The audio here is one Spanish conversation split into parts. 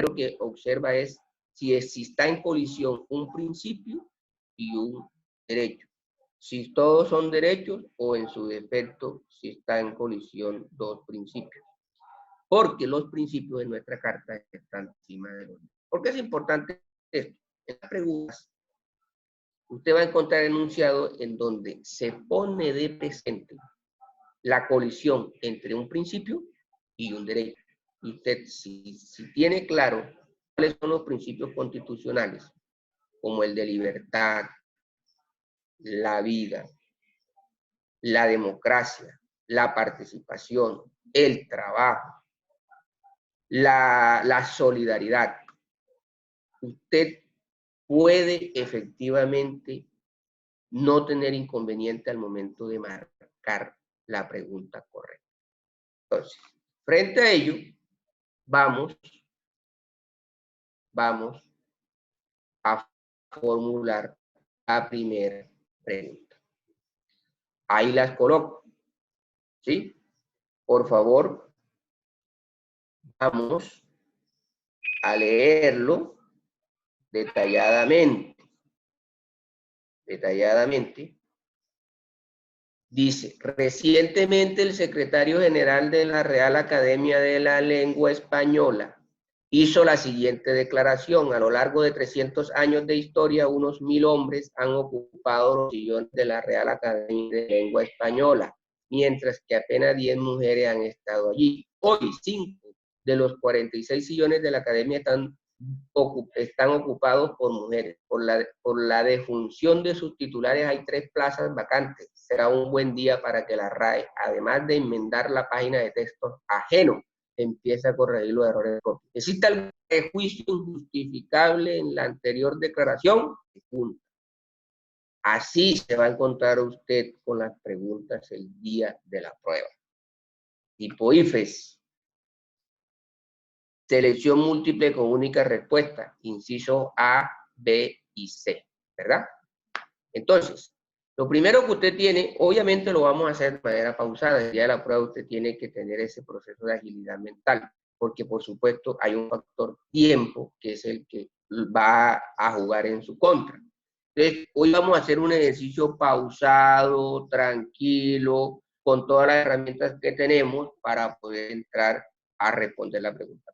lo que observa es si está en colisión un principio y un derecho. Si todos son derechos o en su defecto si está en colisión dos principios. Porque los principios de nuestra carta están encima de los demás. ¿Por qué es importante esto? En las preguntas, usted va a encontrar enunciado en donde se pone de presente la colisión entre un principio y un derecho. Y usted, si tiene claro cuáles son los principios constitucionales, como el de libertad, la vida, la democracia, la participación, el trabajo, la solidaridad, usted puede efectivamente no tener inconveniente al momento de marcar la pregunta correcta. Entonces, frente a ello, vamos a formular la primera pregunta. Ahí las coloco, ¿sí? Por favor, vamos a leerlo detalladamente. Dice, recientemente el secretario general de la Real Academia de la Lengua Española hizo la siguiente declaración: a lo largo de 300 años de historia, unos 1000 hombres han ocupado los sillones de la Real Academia de Lengua Española, mientras que apenas 10 mujeres han estado allí. Hoy, 5 de los 46 sillones de la Academia están ocupados por mujeres. Por la defunción de sus titulares hay 3 plazas vacantes. Será un buen día para que la RAE, además de enmendar la página de textos ajeno, empiece a corregir los errores de copia. ¿Existe algún prejuicio injustificable en la anterior declaración? Así se va a encontrar usted con las preguntas el día de la prueba. Tipo IFES. Selección múltiple con única respuesta, inciso A, B y C, ¿verdad? Entonces, lo primero que usted tiene, obviamente lo vamos a hacer de manera pausada. El día de la prueba usted tiene que tener ese proceso de agilidad mental, porque por supuesto hay un factor tiempo que es el que va a jugar en su contra. Entonces, hoy vamos a hacer un ejercicio pausado, tranquilo, con todas las herramientas que tenemos para poder entrar a responder la pregunta.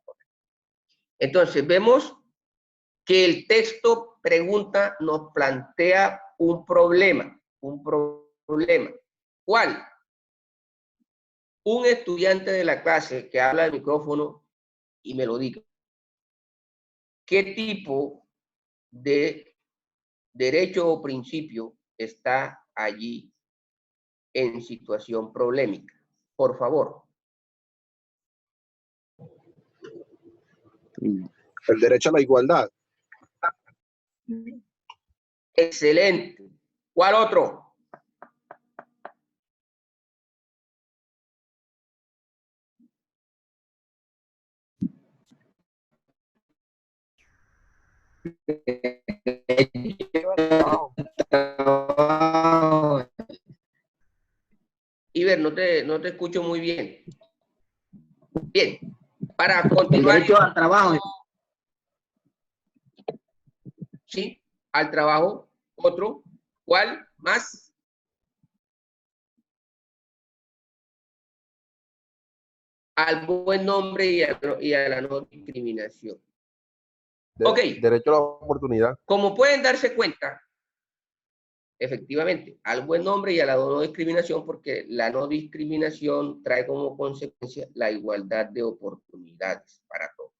Entonces, vemos que el texto pregunta nos plantea un problema. ¿Cuál? Un estudiante de la clase que habla al micrófono y me lo diga. ¿Qué tipo de derecho o principio está allí en situación problemática? Por favor. El derecho a la igualdad. Excelente. ¿Cuál otro? Iber, no te escucho muy bien. Bien, para continuar. El derecho al trabajo. Sí, al trabajo. Otro. ¿Cuál más? Al buen nombre y a la no discriminación. Ok. Derecho a la oportunidad. Como pueden darse cuenta, efectivamente, al buen nombre y a la no discriminación, porque la no discriminación trae como consecuencia la igualdad de oportunidades para todos.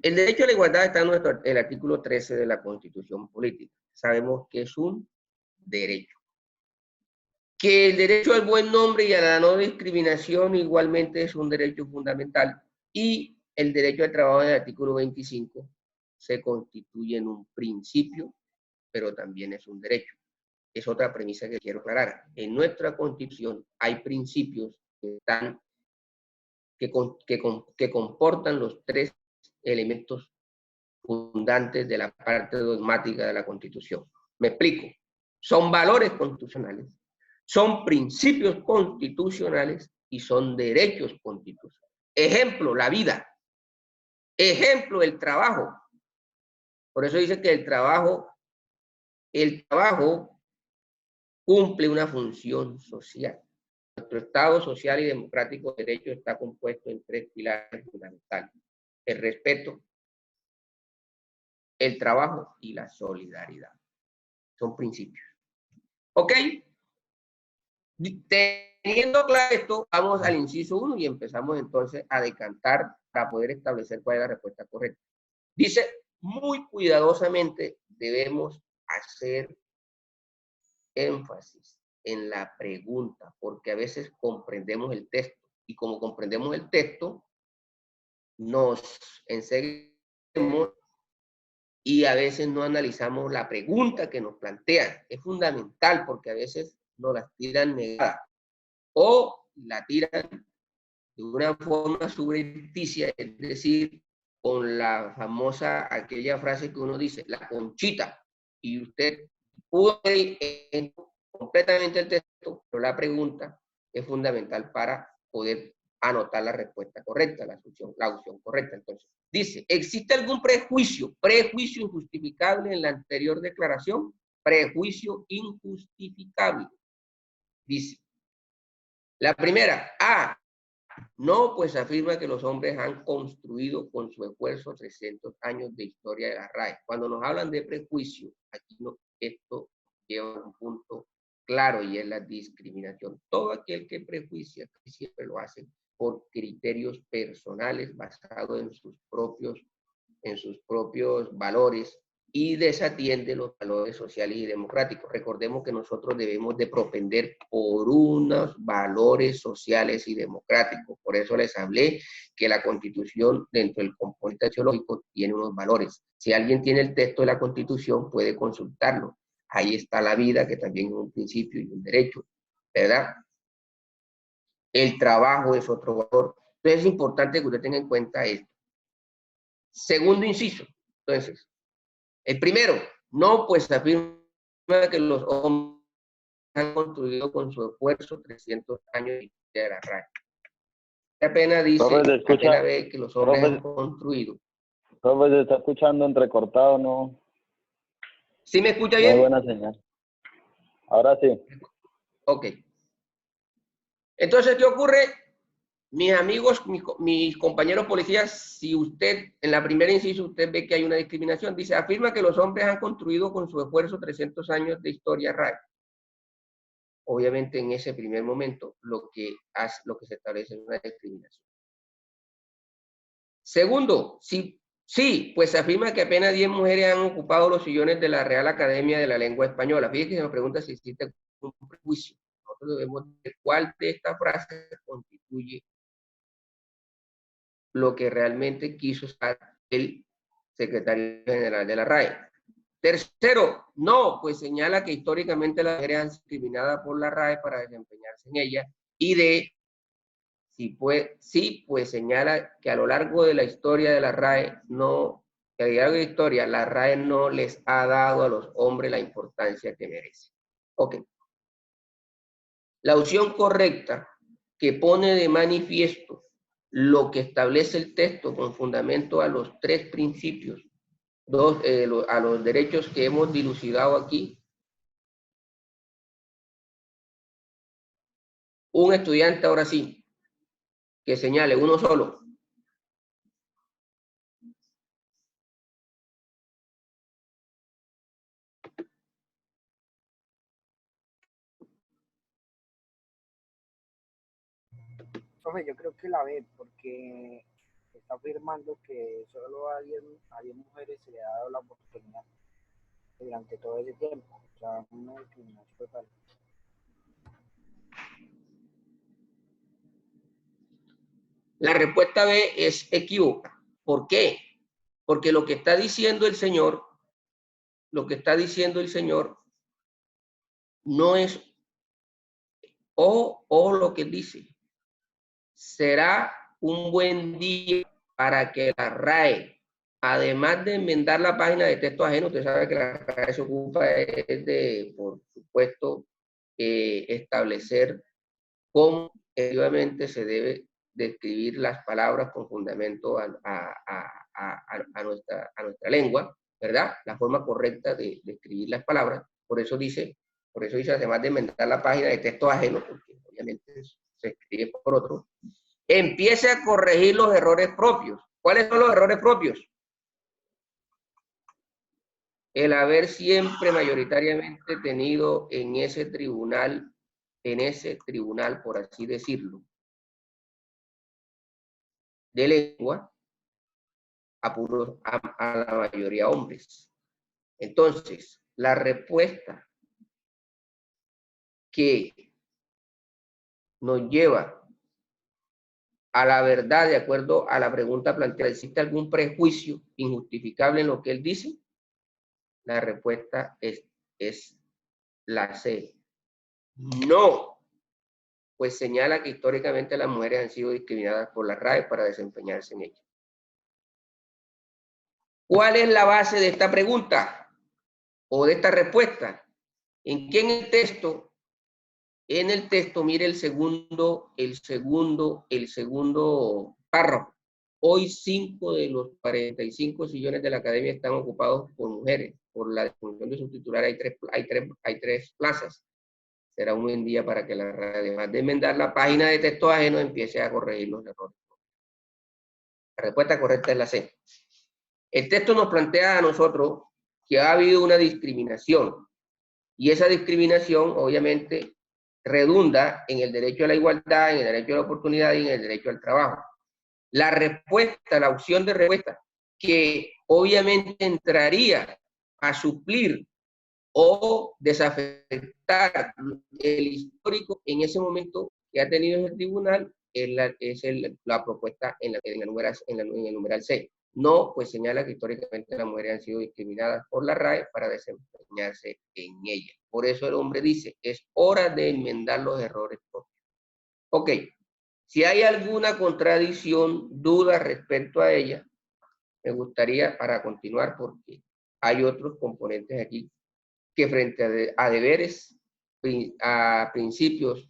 El derecho a la igualdad está en el artículo 13 de la Constitución Política. Sabemos que es un derecho. Que el derecho al buen nombre y a la no discriminación igualmente es un derecho fundamental. Y el derecho al trabajo en el artículo 25 se constituye en un principio, pero también es un derecho. Es otra premisa que quiero aclarar. En nuestra Constitución hay principios que comportan los 3 elementos fundantes de la parte dogmática de la Constitución. Me explico. Son valores constitucionales, son principios constitucionales y son derechos constitucionales. Ejemplo, la vida. Ejemplo, el trabajo. Por eso dice que el trabajo cumple una función social. Nuestro Estado social y democrático de derecho está compuesto en 3 pilares fundamentales: el respeto, el trabajo y la solidaridad. Son principios. ¿Ok? Teniendo claro esto, vamos al inciso 1 y empezamos entonces a decantar para poder establecer cuál es la respuesta correcta. Dice, muy cuidadosamente debemos hacer énfasis en la pregunta, porque a veces comprendemos el texto, y como comprendemos el texto, nos enseguemos y a veces no analizamos la pregunta que nos plantean. Es fundamental porque a veces nos la tiran negada o la tiran de una forma subrepticia, es decir, con la famosa, aquella frase que uno dice, la conchita, y usted pudo leer completamente el texto, pero la pregunta es fundamental para poder anotar la respuesta correcta, la opción correcta. Entonces, dice, ¿existe algún prejuicio injustificable en la anterior declaración? Prejuicio injustificable. Dice, la primera, A, no, pues afirma que los hombres han construido con su esfuerzo 300 años de historia de la RAE. Cuando nos hablan de prejuicio, aquí no, esto lleva un punto claro y es la discriminación. Todo aquel que prejuicia siempre lo hace por criterios personales basados en sus propios valores y desatiende los valores sociales y democráticos. Recordemos que nosotros debemos de propender por unos valores sociales y democráticos. Por eso les hablé que la Constitución, dentro del componente axiológico, tiene unos valores. Si alguien tiene el texto de la Constitución, puede consultarlo. Ahí está la vida, que también es un principio y un derecho, ¿verdad? El trabajo es otro valor. Entonces es importante que usted tenga en cuenta esto. Segundo inciso, entonces, el primero, no, pues afirma que los hombres han construido con su esfuerzo 300 años de la RAE. Apenas dice, apenas ve que los hombres han construido. Profe, se está escuchando entrecortado, ¿no? ¿Sí me escucha bien? Muy buena señal. Ahora sí. Ok. Entonces, ¿qué ocurre? Mis amigos, mis compañeros policías, si usted, en la primera inciso, usted ve que hay una discriminación, dice, afirma que los hombres han construido con su esfuerzo 300 años de historia RAE. Obviamente, en ese primer momento, lo que se establece es una discriminación. Segundo, sí, pues se afirma que apenas 10 mujeres han ocupado los sillones de la Real Academia de la Lengua Española. Fíjate que se nos pregunta si existe un prejuicio. Nosotros debemos ver cuál de estas frases constituye lo que realmente quiso estar el secretario general de la RAE. Tercero, no, pues señala que históricamente las mujeres han sido discriminadas por la RAE para desempeñarse en ella. Y sí, pues señala que a lo largo de la historia de la RAE, la RAE no les ha dado a los hombres la importancia que merecen. Ok. La opción correcta que pone de manifiesto lo que establece el texto con fundamento a los 3 principios, a los derechos que hemos dilucidado aquí. Un estudiante ahora sí, que señale uno solo. Profe, yo creo que la B, porque está afirmando que solo a 10 mujeres se le ha dado la oportunidad durante todo ese tiempo. O sea, una discriminación total. La respuesta B es equívoca. ¿Por qué? Porque lo que está diciendo el señor, no es o lo que dice. Será un buen día para que la RAE, además de enmendar la página de texto ajeno, usted sabe que la RAE se ocupa de, por supuesto, establecer cómo efectivamente se debe describir las palabras con fundamento a nuestra lengua, ¿verdad? La forma correcta de escribir las palabras. Por eso dice, además de inventar la página de texto ajeno, porque obviamente se escribe por otro, empiece a corregir los errores propios. ¿Cuáles son los errores propios? El haber siempre mayoritariamente tenido en ese tribunal, por así decirlo, de lengua, a la mayoría hombres. Entonces, la respuesta que nos lleva a la verdad, de acuerdo a la pregunta planteada, ¿existe algún prejuicio injustificable en lo que él dice? La respuesta es la C. No, pues señala que históricamente las mujeres han sido discriminadas por la RAE para desempeñarse en ella. ¿Cuál es la base de esta pregunta o de esta respuesta? ¿En qué en el texto? En el texto, mire el segundo párrafo. Hoy 5 de los 45 sillones de la academia están ocupados por mujeres. Por la disfunción de su titular hay tres plazas. Será un buen día para que la RAE, además de enmendar la página de texto ajeno, empiece a corregir los errores. La respuesta correcta es la C. El texto nos plantea a nosotros que ha habido una discriminación, y esa discriminación obviamente redunda en el derecho a la igualdad, en el derecho a la oportunidad y en el derecho al trabajo. La respuesta, la opción de respuesta, que obviamente entraría a suplir o desafectar el histórico en ese momento que ha tenido el tribunal, es la propuesta en el numeral C. No, pues señala que históricamente las mujeres han sido discriminadas por la RAE para desempeñarse en ella. Por eso el hombre dice, es hora de enmendar los errores propios. Ok, si hay alguna contradicción, duda respecto a ella, me gustaría para continuar, porque hay otros componentes aquí que frente a deberes, a principios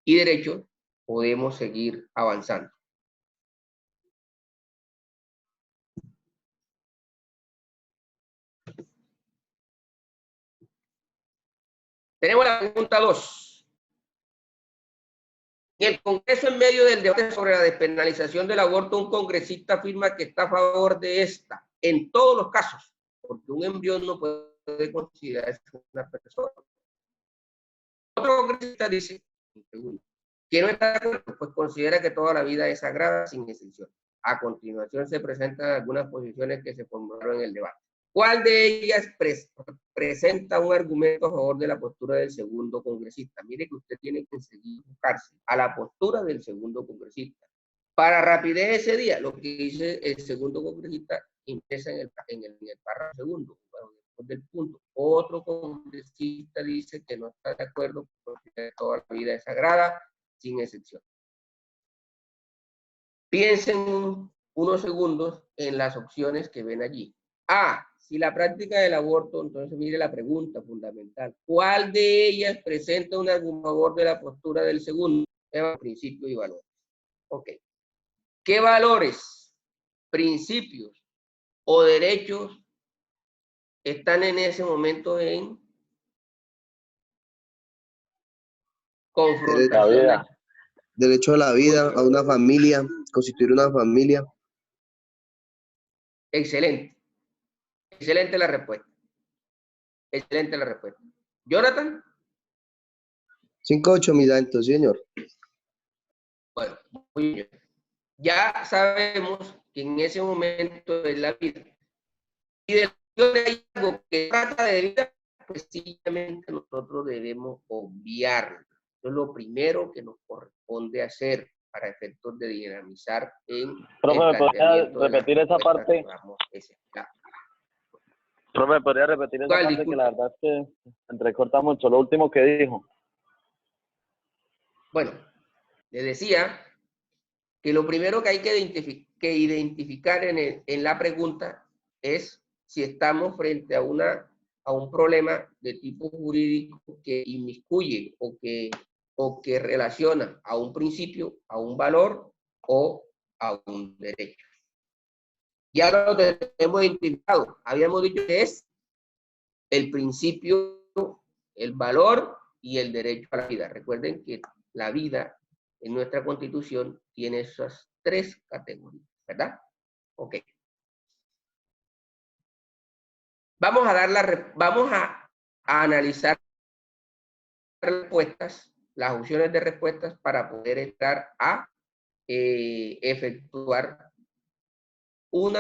y derechos, podemos seguir avanzando. Tenemos la pregunta 2. En el Congreso, en medio del debate sobre la despenalización del aborto, un congresista afirma que está a favor de esta, en todos los casos, porque un embrión no puede considerarse una persona. Otro congresista dice, que no está de acuerdo, pues considera que toda la vida es sagrada sin excepción. A continuación se presentan algunas posiciones que se formularon en el debate. ¿Cuál de ellas presenta un argumento a favor de la postura del segundo congresista? Mire que usted tiene que seguir buscarse a la postura del segundo congresista. Para rapidez ese día, lo que dice el segundo congresista empieza en el párrafo segundo, después del punto. Otro congresista dice que no está de acuerdo porque toda la vida es sagrada, sin excepción. Piensen unos segundos en las opciones que ven allí. A, si la práctica del aborto, entonces mire la pregunta fundamental. ¿Cuál de ellas presenta un argumento a favor de la postura del segundo? Principios y valores. Ok. ¿Qué valores, principios o derechos están en ese momento en confrontación? Derecho a la vida, a una familia, constituir una familia. Excelente. Excelente la respuesta. Excelente la respuesta. Jonathan. 5-8, mi danto, señor. Bueno, muy bien. Ya sabemos que en ese momento de la vida, y de algo que trata de vida, pues simplemente nosotros debemos obviarlo. Eso es lo primero que nos corresponde hacer para efectos de dinamizar en Profe, ¿me podría repetir esa parte? Profe, ¿podría repetir esa parte? Disculpa. Que la verdad es que entrecorta mucho. Lo último que dijo. Bueno, le decía que lo primero que hay que identificar en la pregunta es si estamos frente a un problema de tipo jurídico que inmiscuye o que relaciona a un principio, a un valor o a un derecho. Ya lo tenemos identificado. Habíamos dicho que es el principio, el valor y el derecho a la vida. Recuerden que la vida en nuestra Constitución tiene esas tres categorías, ¿verdad? Ok. Vamos a analizar respuestas, las opciones de respuestas para poder entrar a efectuar un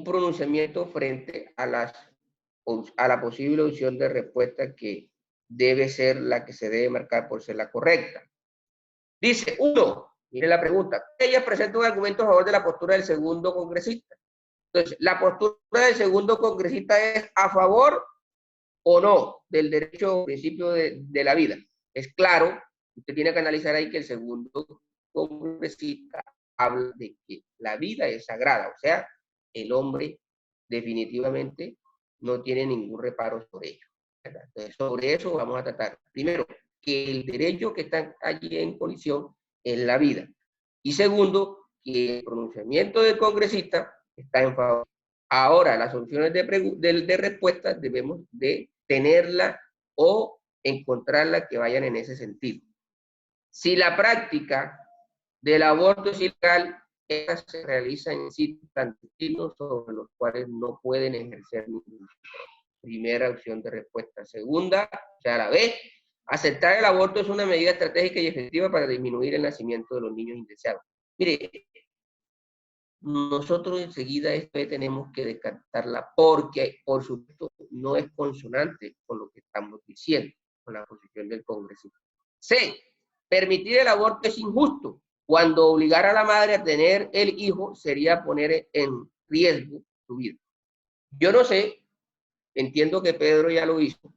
pronunciamiento frente a la posible opción de respuesta que debe ser la que se debe marcar por ser la correcta. Dice, 1, mire la pregunta, ella presenta un argumento a favor de la postura del segundo congresista. Entonces, la postura del segundo congresista es a favor o no del derecho o principio de la vida. Es claro, usted tiene que analizar ahí que el segundo congresista habla de que la vida es sagrada, o sea, el hombre definitivamente no tiene ningún reparo sobre ello. Entonces, sobre eso vamos a tratar. Primero, que el derecho que está allí en colisión es la vida. Y segundo, que el pronunciamiento del congresista está en favor. Ahora, las opciones de respuesta debemos de tenerla o encontrarla que vayan en ese sentido. Si la práctica del aborto es ilegal, esta se realiza en sitios clandestinos sobre los cuales no pueden ejercer ningún control. Primera opción de respuesta. Segunda, o sea, la B, aceptar el aborto es una medida estratégica y efectiva para disminuir el nacimiento de los niños indeseados. Mire, nosotros enseguida esto tenemos que descartarla porque, por supuesto, no es consonante con lo que estamos diciendo, con la posición del congresista. C, permitir el aborto es injusto. Cuando obligar a la madre a tener el hijo sería poner en riesgo su vida. Yo no sé, entiendo que Pedro ya lo hizo.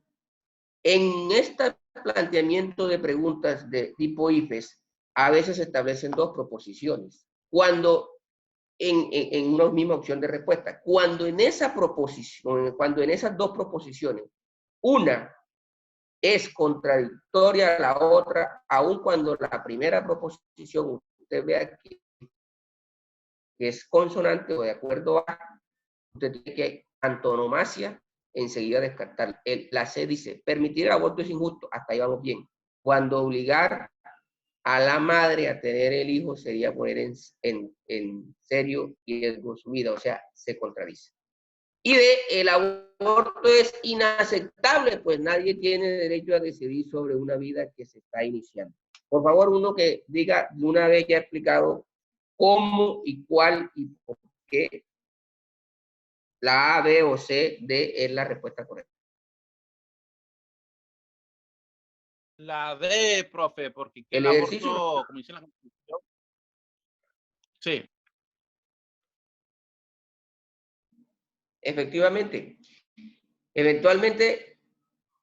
En este planteamiento de preguntas de tipo IFES, a veces se establecen dos proposiciones. Cuando en una misma opción de respuesta. Cuando en esa proposición, cuando en esas dos proposiciones, una es contradictoria a la otra, aun cuando la primera proposición usted vea que es consonante o de acuerdo a, usted tiene que antonomasia enseguida descartar. La C dice, permitir el aborto es injusto, hasta ahí vamos bien. Cuando obligar a la madre a tener el hijo sería poner en serio riesgo su vida, o sea, se contradice. Y de el aborto es inaceptable, pues nadie tiene derecho a decidir sobre una vida que se está iniciando. Por favor, uno que diga de una vez ya explicado cómo y cuál y por qué la A, B o C, D es la respuesta correcta. La D, profe, porque el aborto, como dice la Constitución. Sí. Efectivamente. Eventualmente,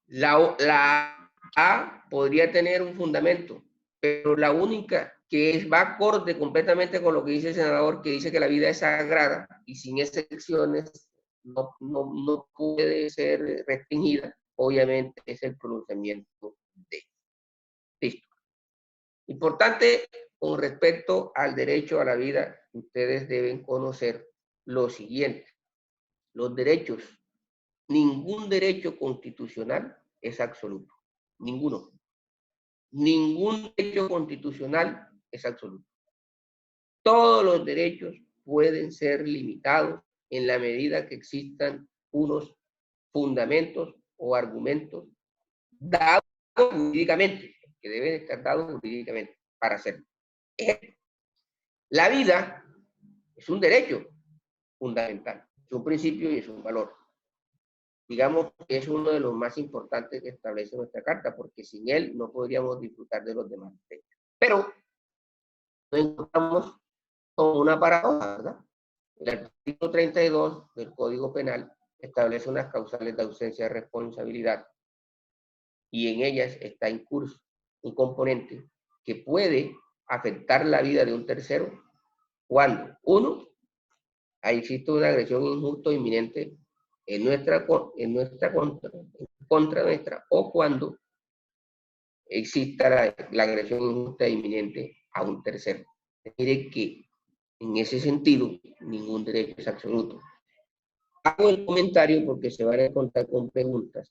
la A podría tener un fundamento, pero la única que va acorde completamente con lo que dice el senador, que dice que la vida es sagrada y sin excepciones no puede ser restringida, obviamente es el pronunciamiento de. Listo. Importante con respecto al derecho a la vida, ustedes deben conocer lo siguiente. Los derechos, ningún derecho constitucional es absoluto. Ninguno. Ningún derecho constitucional es absoluto. Todos los derechos pueden ser limitados en la medida que existan unos fundamentos o argumentos dados jurídicamente, que deben estar dados jurídicamente para hacerlo. La vida es un derecho fundamental, es un principio y es un valor. Digamos que es uno de los más importantes que establece nuestra carta, porque sin él no podríamos disfrutar de los demás derechos. Pero nos encontramos con una paradoja, ¿verdad? El artículo 32 del Código Penal establece unas causales de ausencia de responsabilidad y en ellas está en curso un componente que puede afectar la vida de un tercero cuando, uno, existe una agresión injusta o inminente en contra nuestra, o cuando exista la agresión injusta e inminente a un tercero. Mire que En ese sentido, ningún derecho es absoluto. Hago el comentario porque se van a encontrar con preguntas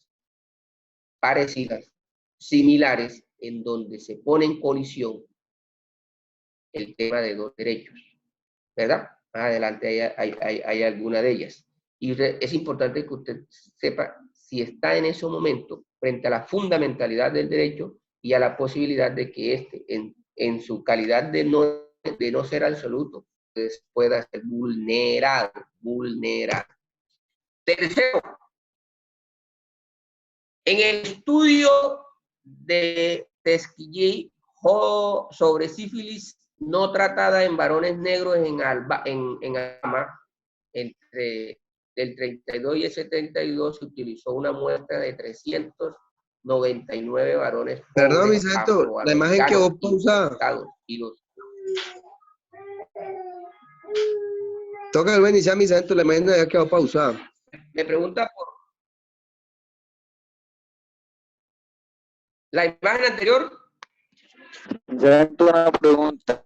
parecidas, similares, en donde se pone en colisión el tema de dos derechos, ¿verdad? Más adelante hay alguna de ellas. Y es importante que usted sepa si está en ese momento frente a la fundamentalidad del derecho y a la posibilidad de que éste, en su calidad de no ser absoluto, pues, pueda ser vulnerado. Tercero, en el estudio de Tuskegee sobre sífilis no tratada en varones negros en Alabama, entre el 32 y el 72 se utilizó una muestra de 399 varones Perdón, pobres Vicento, la imagen que vos pausás. Toca el iniciar, Vicento, la imagen ya quedó pausada. Me pregunta por la imagen anterior. Ya tengo una pregunta.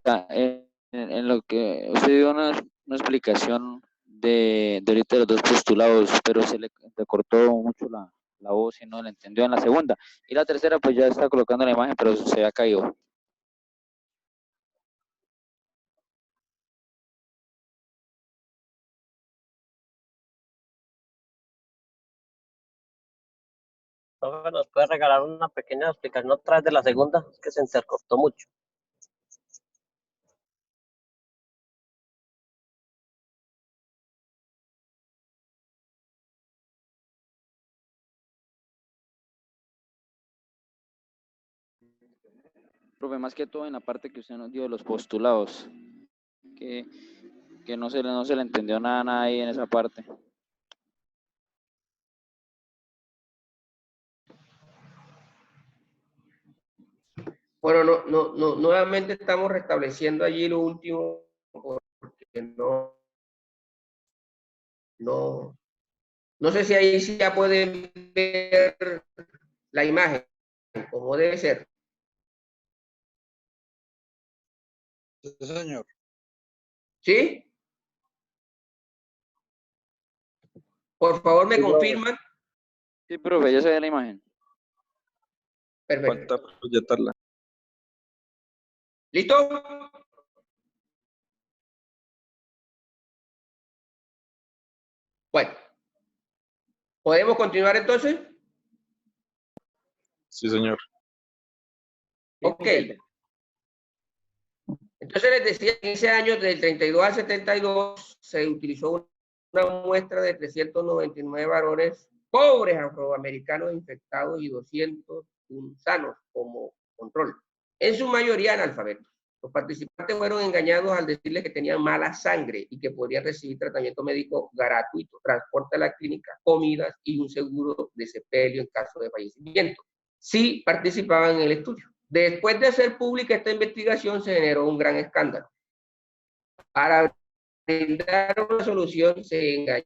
En lo que usted dio una explicación de ahorita los dos postulados, pero se le cortó mucho la voz y no la entendió en la segunda. Y la tercera, pues ya está colocando la imagen, pero se ha caído. ¿Nos puede regalar una pequeña explicación otra vez de la segunda? Es que se intercortó mucho. Profe, más que todo en la parte que usted nos dio de los postulados, que no se le entendió nada ahí en esa parte. Bueno, nuevamente estamos restableciendo allí lo último, porque no sé si ahí sí ya pueden ver la imagen, como debe ser. Sí, señor. ¿Sí? Por favor, me confirman. Sí, profe, ya se ve la imagen. Perfecto. Falta proyectarla. ¿Listo? Bueno. ¿Podemos continuar entonces? Sí, señor. Ok. Entonces les decía que en ese año, del 32 al 72, se utilizó una muestra de 399 varones pobres afroamericanos infectados y 201 sanos como control. En su mayoría analfabetos. Los participantes fueron engañados al decirles que tenían mala sangre y que podrían recibir tratamiento médico gratuito, transporte a la clínica, comidas y un seguro de sepelio en caso de fallecimiento. Sí participaban en el estudio. Después de hacer pública esta investigación, se generó un gran escándalo. Para brindar una solución, una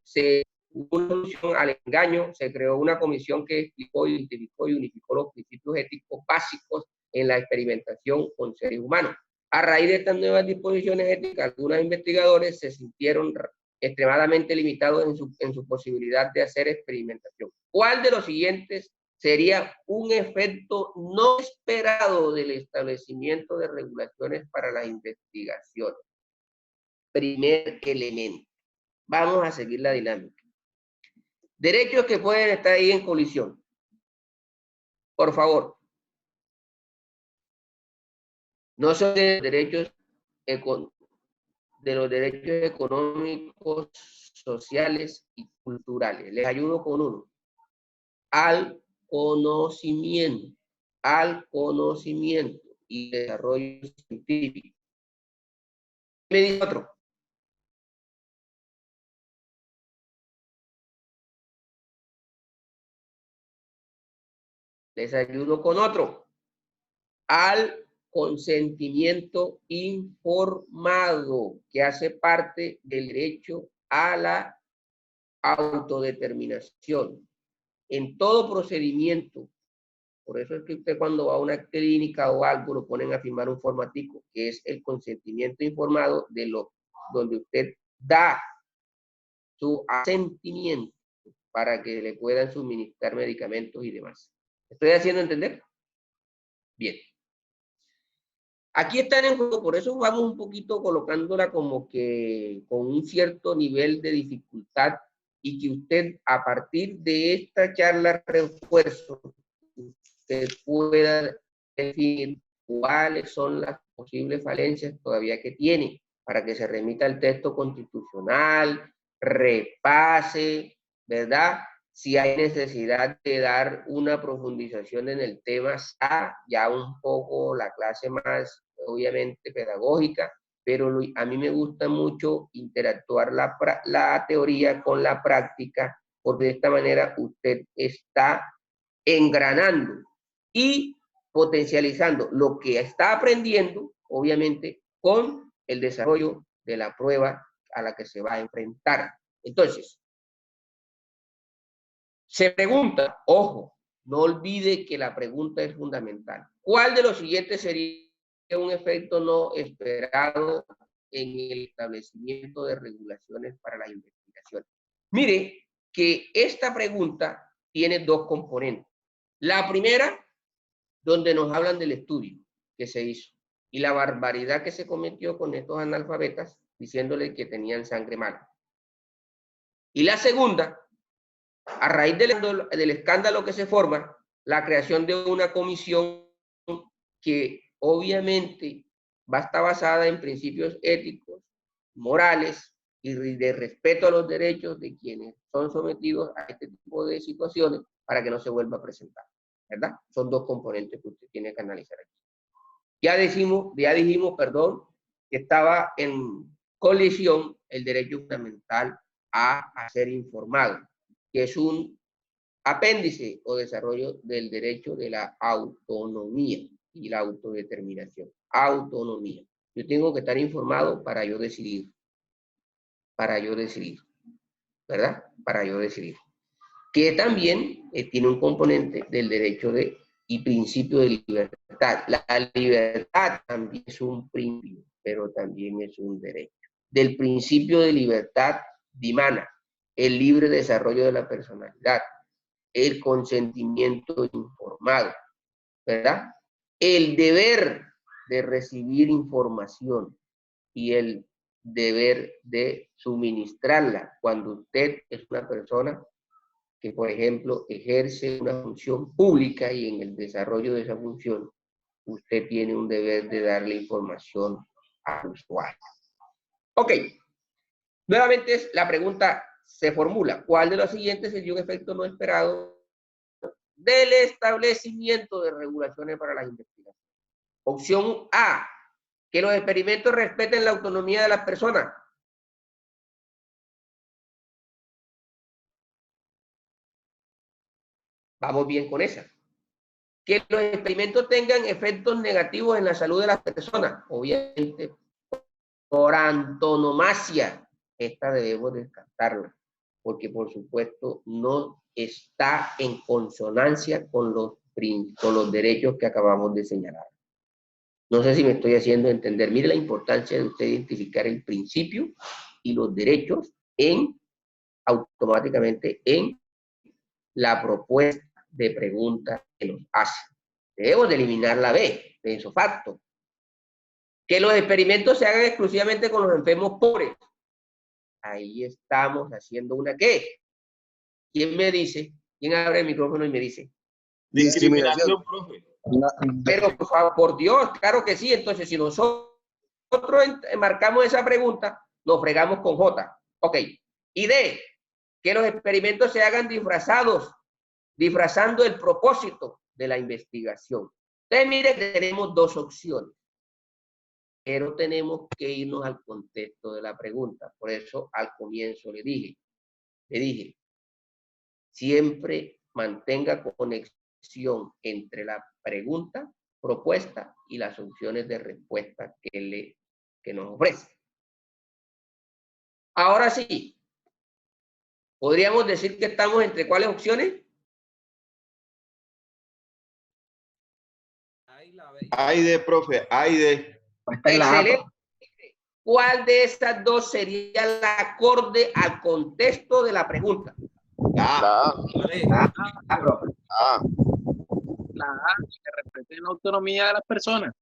solución al engaño, se creó una comisión que explicó, identificó y unificó los principios éticos básicos en la experimentación con seres humanos. A raíz de estas nuevas disposiciones éticas, algunos investigadores se sintieron extremadamente limitados en su posibilidad de hacer experimentación. ¿Cuál de los siguientes sería un efecto no esperado del establecimiento de regulaciones para las investigaciones? Primer elemento. Vamos a seguir la dinámica. Derechos que pueden estar ahí en colisión. Por favor. No son de los derechos económicos, sociales y culturales. Les ayudo con uno. Al conocimiento y desarrollo científico. Me dice otro. Les ayudo con otro. Al consentimiento informado, que hace parte del derecho a la autodeterminación. En todo procedimiento, por eso es que usted cuando va a una clínica o algo, lo ponen a firmar un formatico, que es el consentimiento informado de lo donde usted da su asentimiento para que le puedan suministrar medicamentos y demás. ¿Estoy haciendo entender? Bien. Aquí están en juego, por eso vamos un poquito colocándola como que con un cierto nivel de dificultad y que usted a partir de esta charla refuerzo, usted pueda definir cuáles son las posibles falencias todavía que tiene para que se remita al texto constitucional, repase, ¿verdad? Si hay necesidad de dar una profundización en el tema, ya un poco la clase más, obviamente, pedagógica, pero a mí me gusta mucho interactuar la teoría con la práctica, porque de esta manera usted está engranando y potencializando lo que está aprendiendo, obviamente, con el desarrollo de la prueba a la que se va a enfrentar. Entonces, se pregunta, ojo, no olvide que la pregunta es fundamental. ¿Cuál de los siguientes sería un efecto no esperado en el establecimiento de regulaciones para las investigaciones? Mire que esta pregunta tiene dos componentes. La primera, donde nos hablan del estudio que se hizo y la barbaridad que se cometió con estos analfabetas diciéndole que tenían sangre mala. Y la segunda, a raíz del escándalo que se forma, la creación de una comisión que obviamente va a estar basada en principios éticos, morales y de respeto a los derechos de quienes son sometidos a este tipo de situaciones para que no se vuelva a presentar, ¿verdad? Son dos componentes que usted tiene que analizar aquí. Ya dijimos, que estaba en colisión el derecho fundamental a ser informado, que es un apéndice o desarrollo del derecho de la autonomía y la autodeterminación. Autonomía. Yo tengo que estar informado para yo decidir. ¿Verdad? Para yo decidir. Que también tiene un componente del derecho y principio de libertad. La libertad también es un principio, pero también es un derecho. Del principio de libertad dimana el libre desarrollo de la personalidad, el consentimiento informado, ¿verdad? El deber de recibir información y el deber de suministrarla cuando usted es una persona que, por ejemplo, ejerce una función pública y en el desarrollo de esa función, usted tiene un deber de darle información al usuario. Ok. Nuevamente la pregunta se formula. ¿Cuál de los siguientes sería un efecto no esperado del establecimiento de regulaciones para las investigaciones? Opción A, que los experimentos respeten la autonomía de las personas. Vamos bien con esa. Que los experimentos tengan efectos negativos en la salud de las personas. Obviamente, por antonomasia, esta debemos descartarla, porque por supuesto no está en consonancia con los derechos que acabamos de señalar. No sé si me estoy haciendo entender. Mire la importancia de usted identificar el principio y los derechos automáticamente en la propuesta de pregunta que nos hace. Debemos de eliminar la B, de ipso facto. Que los experimentos se hagan exclusivamente con los enfermos pobres. Ahí estamos haciendo una ¿qué? ¿Quién me dice? ¿Quién abre el micrófono y me dice? Discriminación, profe. Pero por favor, por Dios, claro que sí. Entonces, si nosotros marcamos esa pregunta, nos fregamos con J. Ok. Y D, que los experimentos se hagan disfrazando el propósito de la investigación. Entonces, mire que tenemos dos opciones, pero tenemos que irnos al contexto de la pregunta. Por eso, al comienzo le dije, siempre mantenga conexión entre la pregunta, propuesta y las opciones de respuesta que nos ofrece. Ahora sí, ¿podríamos decir que estamos entre cuáles opciones? Ay de profe, ay de. Excelente. ¿Cuál de esas dos sería la acorde al contexto de la pregunta? La A. La A, que respeten la autonomía de las personas.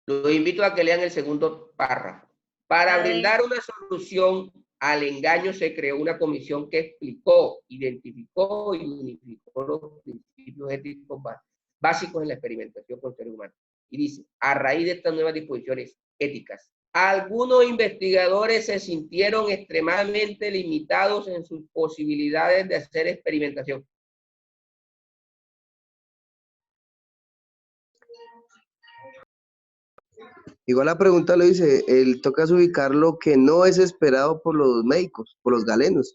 Los invito a que lean el segundo párrafo. Para brindar una solución al engaño se creó una comisión que explicó, identificó y unificó los principios éticos básicos en la experimentación con seres humanos. Y dice, a raíz de estas nuevas disposiciones éticas, algunos investigadores se sintieron extremadamente limitados en sus posibilidades de hacer experimentación. Igual la pregunta lo dice, toca ubicar lo que no es esperado por los médicos, por los galenos.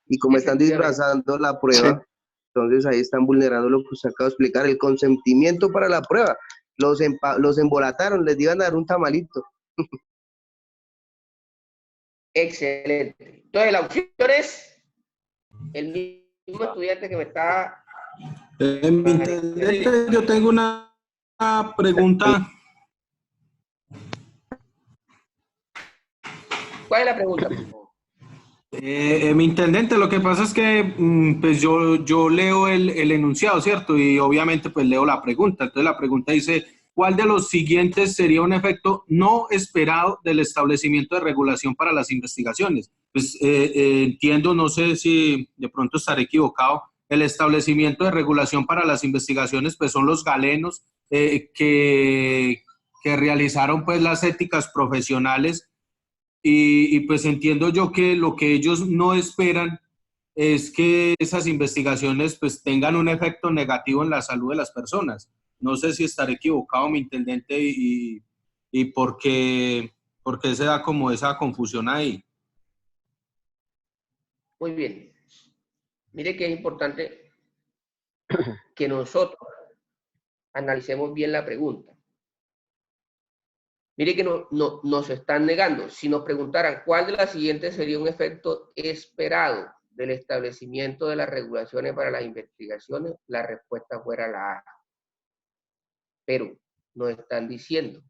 Y como están disfrazando la prueba, entonces ahí están vulnerando lo que usted acaba de explicar, el consentimiento para la prueba. Los embolataron, les iban a dar un tamalito. Excelente. Entonces la opción es el mismo estudiante que me está... Yo tengo una pregunta. ¿Cuál es la pregunta, por favor? Mi intendente, lo que pasa es que pues yo leo el enunciado, ¿cierto? Y obviamente pues leo la pregunta. Entonces la pregunta dice, ¿cuál de los siguientes sería un efecto no esperado del establecimiento de regulación para las investigaciones? Pues entiendo, no sé si de pronto estaré equivocado, el establecimiento de regulación para las investigaciones pues son los galenos que realizaron pues las éticas profesionales. Y pues entiendo yo que lo que ellos no esperan es que esas investigaciones pues tengan un efecto negativo en la salud de las personas. No sé si estaré equivocado, mi intendente, y por qué se da como esa confusión ahí. Muy bien. Mire que es importante que nosotros analicemos bien la pregunta. Mire que nos están negando. Si nos preguntaran cuál de las siguientes sería un efecto esperado del establecimiento de las regulaciones para las investigaciones, la respuesta fuera la A. Pero nos están diciendo,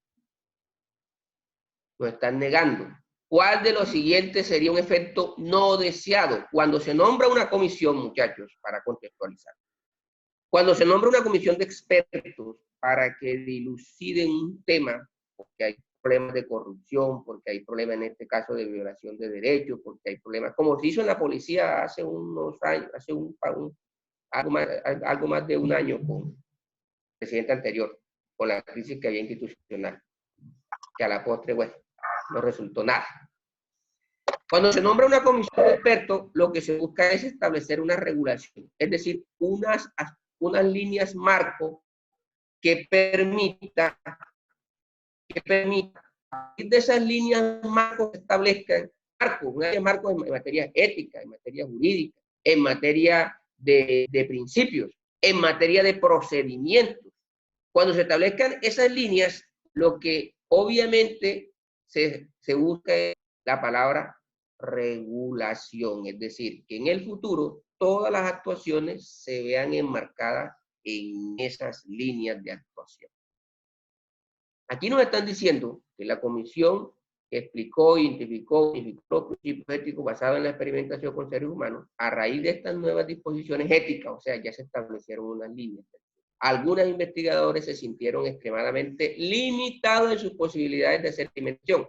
nos están negando. ¿Cuál de los siguientes sería un efecto no deseado? Cuando se nombra una comisión, muchachos, para contextualizar. Cuando se nombra una comisión de expertos para que diluciden un tema, porque hay problemas de corrupción, porque hay problemas en este caso de violación de derechos, porque hay problemas, como se hizo en la policía hace unos años, hace algo más de un año con el presidente anterior, con la crisis que había institucional, que a la postre, bueno, no resultó nada. Cuando se nombra una comisión de expertos, lo que se busca es establecer una regulación, es decir, unas líneas marco que permita a partir de esas líneas marco que establezcan marcos en materia ética, en materia jurídica, en materia de principios, en materia de procedimientos. Cuando se establezcan esas líneas, lo que obviamente se busca es la palabra regulación, es decir, que en el futuro todas las actuaciones se vean enmarcadas en esas líneas de actuación. Aquí nos están diciendo que la comisión que explicó, identificó los principios éticos basados en la experimentación con seres humanos, a raíz de estas nuevas disposiciones éticas, o sea, ya se establecieron unas líneas. Algunos investigadores se sintieron extremadamente limitados en sus posibilidades de hacer experimentación.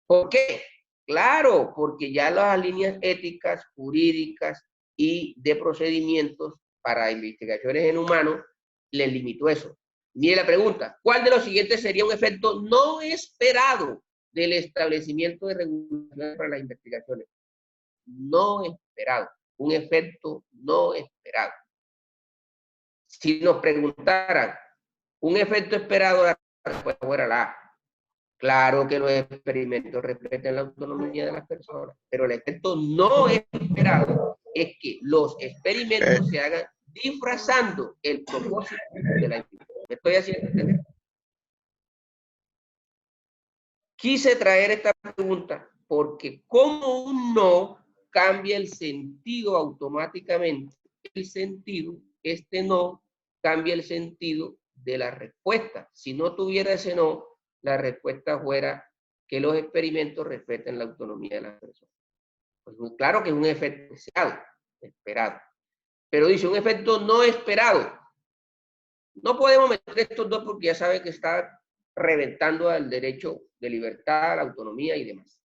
¿Por qué? Claro, porque ya las líneas éticas, jurídicas y de procedimientos para investigaciones en humanos les limitó eso. Mire la pregunta, ¿cuál de los siguientes sería un efecto no esperado del establecimiento de regulaciones para las investigaciones? No esperado, un efecto no esperado. Si nos preguntaran, un efecto esperado, la respuesta fuera la A. Claro que los experimentos respetan la autonomía de las personas, pero el efecto no esperado es que los experimentos se hagan disfrazando el propósito de la investigación. ¿Me estoy haciendo entender? Quise traer esta pregunta porque como un no cambia el sentido automáticamente, este no cambia el sentido de la respuesta. Si no tuviera ese no, la respuesta fuera que los experimentos respeten la autonomía de las personas. Pues muy claro que es un efecto esperado. Pero dice un efecto no esperado. No podemos meter estos dos porque ya sabe que está reventando al derecho de libertad, la autonomía y demás.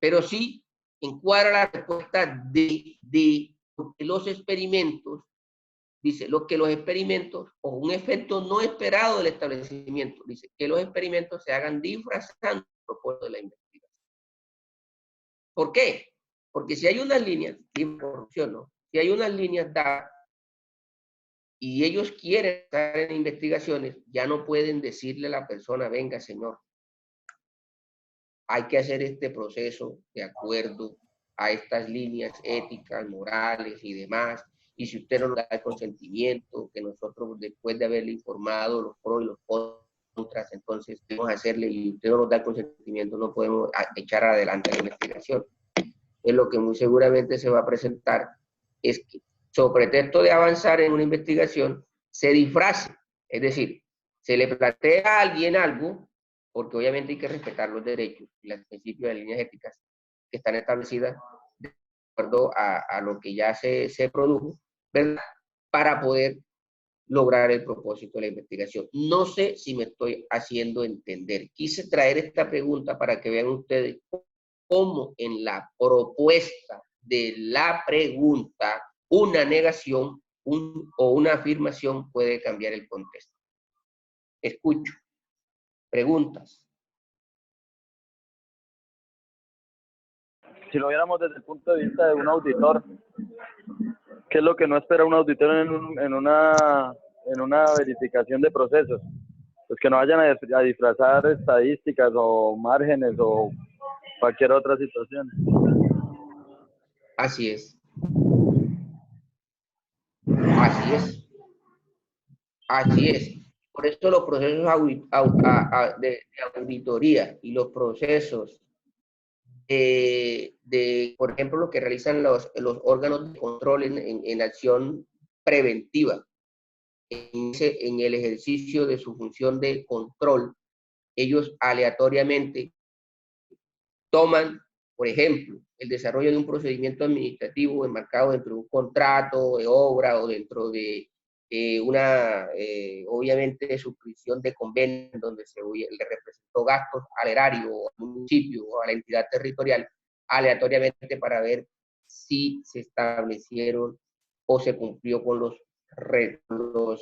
Pero sí encuadra la respuesta de los experimentos, dice, lo que los experimentos, o un efecto no esperado del establecimiento, dice, que los experimentos se hagan disfrazando el propósito de la investigación. ¿Por qué? Porque si hay unas líneas, de corrupción, ¿no? Si hay unas líneas dadas y ellos quieren estar en investigaciones, ya no pueden decirle a la persona, venga, señor, hay que hacer este proceso de acuerdo a estas líneas éticas, morales y demás, y si usted no nos da el consentimiento, que nosotros después de haberle informado los pros y los contras, entonces podemos hacerle, y usted no nos da el consentimiento, no podemos echar adelante la investigación. Es lo que muy seguramente se va a presentar, es que sobre pretexto de avanzar en una investigación, se disfrace, es decir, se le plantea a alguien algo, porque obviamente hay que respetar los derechos y los principios de líneas éticas que están establecidas de acuerdo a lo que ya se produjo, ¿verdad? Para poder lograr el propósito de la investigación. No sé si me estoy haciendo entender. Quise traer esta pregunta para que vean ustedes cómo en la propuesta de la pregunta una negación o una afirmación puede cambiar el contexto. Escucho. Preguntas. Si lo viéramos desde el punto de vista de un auditor, ¿qué es lo que no espera un auditor en una verificación de procesos? Pues que no vayan a disfrazar estadísticas o márgenes o cualquier otra situación. Así es. Así es. Así es. Por eso los procesos de auditoría y los procesos por ejemplo, lo que realizan los órganos de control en acción preventiva, en el ejercicio de su función de control, ellos aleatoriamente toman, por ejemplo, el desarrollo de un procedimiento administrativo enmarcado dentro de un contrato de obra o dentro de obviamente, suscripción de convenio donde le representó gastos al erario, al municipio o a la entidad territorial, aleatoriamente para ver si se establecieron o se cumplió con los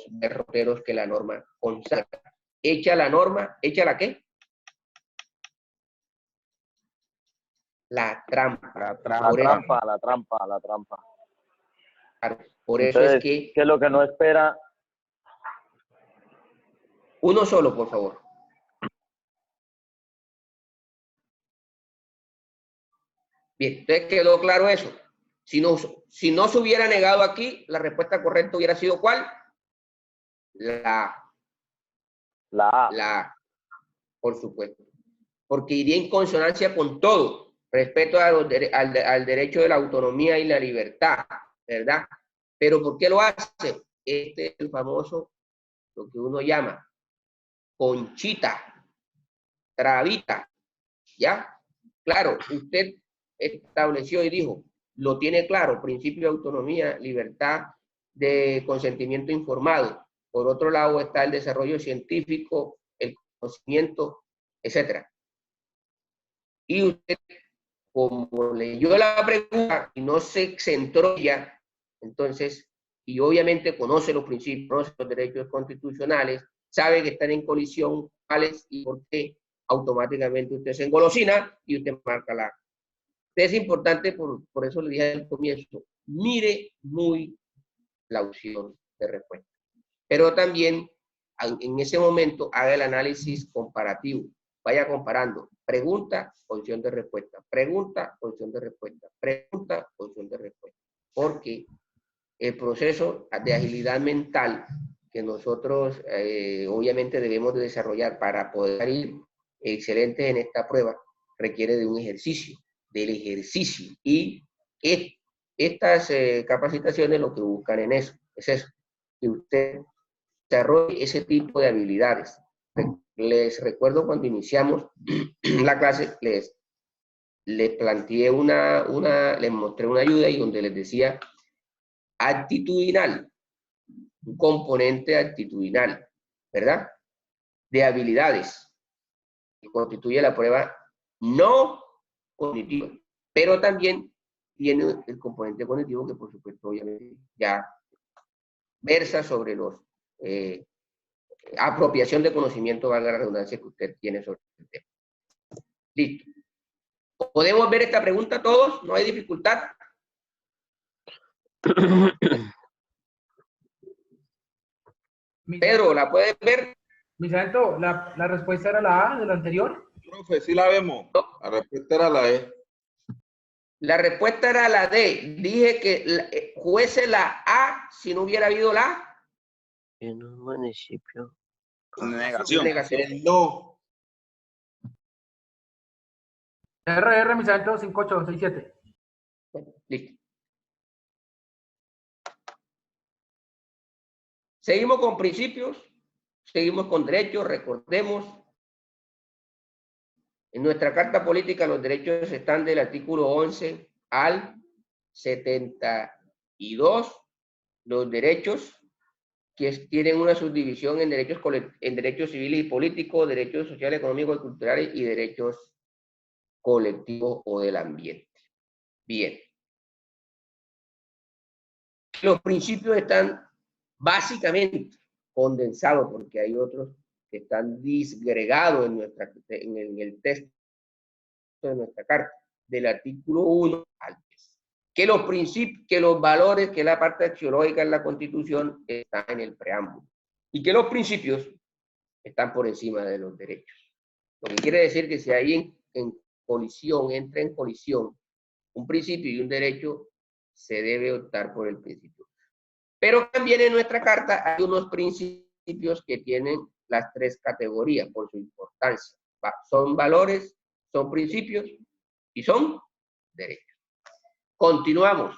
derroteros que la norma consagra. Hecha la norma, ¿hecha la qué? La trampa. La trampa. Por eso entonces, es que... ¿qué es lo que no espera? Uno solo, por favor. Bien, entonces quedó claro eso. Si no se hubiera negado aquí, la respuesta correcta hubiera sido ¿cuál? La A, por supuesto. Porque iría en consonancia con todo. Respeto al derecho de la autonomía y la libertad, ¿verdad? Pero ¿por qué lo hace? Este es el famoso, lo que uno llama conchita, trabita, ¿ya? Claro, usted estableció y dijo, lo tiene claro, principio de autonomía, libertad de consentimiento informado. Por otro lado está el desarrollo científico, el conocimiento, etc. Y usted, como leyó la pregunta y no se centró ya, entonces, y obviamente conoce los principios, conoce los derechos constitucionales, sabe que están en colisión, cuáles y por qué, automáticamente usted se engolosina y usted marca la. Es importante, por eso le dije al comienzo, mire muy la opción de respuesta. Pero también en ese momento haga el análisis comparativo. Vaya comparando pregunta, opción de respuesta, pregunta, opción de respuesta, pregunta, opción de respuesta. Porque el proceso de agilidad mental que nosotros obviamente debemos de desarrollar para poder ir excelentes en esta prueba requiere de un ejercicio, del ejercicio. Y estas capacitaciones lo que buscan es eso, que usted desarrolle ese tipo de habilidades les recuerdo cuando iniciamos la clase, les planteé les mostré una ayuda y donde les decía actitudinal, un componente actitudinal, ¿verdad? De habilidades, que constituye la prueba no cognitiva, pero también tiene el componente cognitivo que por supuesto obviamente ya versa sobre los apropiación de conocimiento, valga la redundancia, que usted tiene sobre el tema. Listo. ¿Podemos ver esta pregunta todos? ¿No hay dificultad? Pedro, ¿la puedes ver? Misato, ¿la respuesta era la A de la anterior? Profe, sí la vemos. La respuesta era la E. La respuesta era la D. Dije que fuese la A si no hubiera habido la A. En un municipio. Negación. Negación. No. RR, Misato, 5867. Listo. Seguimos con principios, seguimos con derechos. Recordemos, en nuestra Carta Política los derechos están del artículo 11 al 72. Los derechos que tienen una subdivisión en derechos civiles y políticos, derechos sociales, económicos y culturales y derechos colectivos o del ambiente. Bien. Los principios están básicamente condensados porque hay otros que están disgregados en el texto de nuestra carta, del artículo 1 al 10. Que los principios, que los valores, que la parte axiológica en la Constitución está en el preámbulo y que los principios están por encima de los derechos. Lo que quiere decir que si hay entra en colisión un principio y un derecho, se debe optar por el principio. Pero también en nuestra carta hay unos principios que tienen las tres categorías por su importancia. Son valores, son principios y son derechos. Continuamos.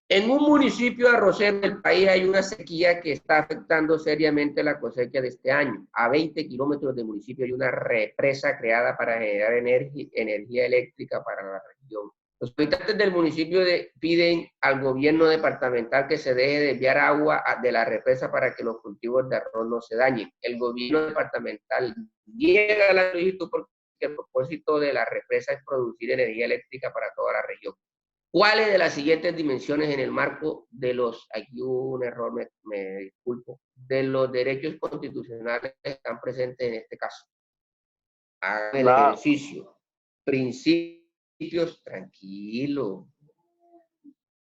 En un municipio arrocero del país hay una sequía que está afectando seriamente la cosecha de este año. A 20 kilómetros del municipio hay una represa creada para generar energía eléctrica para la región. Los habitantes del municipio piden al gobierno departamental que se deje desviar agua de la represa para que los cultivos de arroz no se dañen. El gobierno departamental niega la solicitud porque el propósito de la represa es producir energía eléctrica para toda la región. ¿Cuáles de las siguientes dimensiones en el marco de aquí hubo un error, me disculpo, de los derechos constitucionales están presentes en este caso? Hagan el ejercicio. Principios, tranquilo.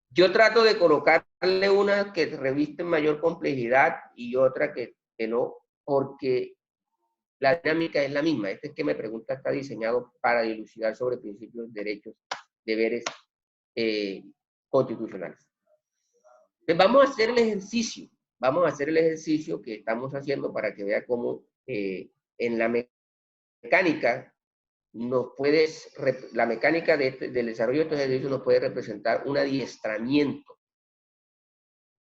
Yo trato de colocarle una que reviste mayor complejidad y otra que no, porque la dinámica es la misma. Este que me pregunta está diseñado para dilucidar sobre principios, derechos, deberes constitucionales. Entonces vamos a hacer el ejercicio. Vamos a hacer el ejercicio que estamos haciendo para que vea cómo en la mecánica la mecánica del desarrollo de estos ejercicios nos puede representar un adiestramiento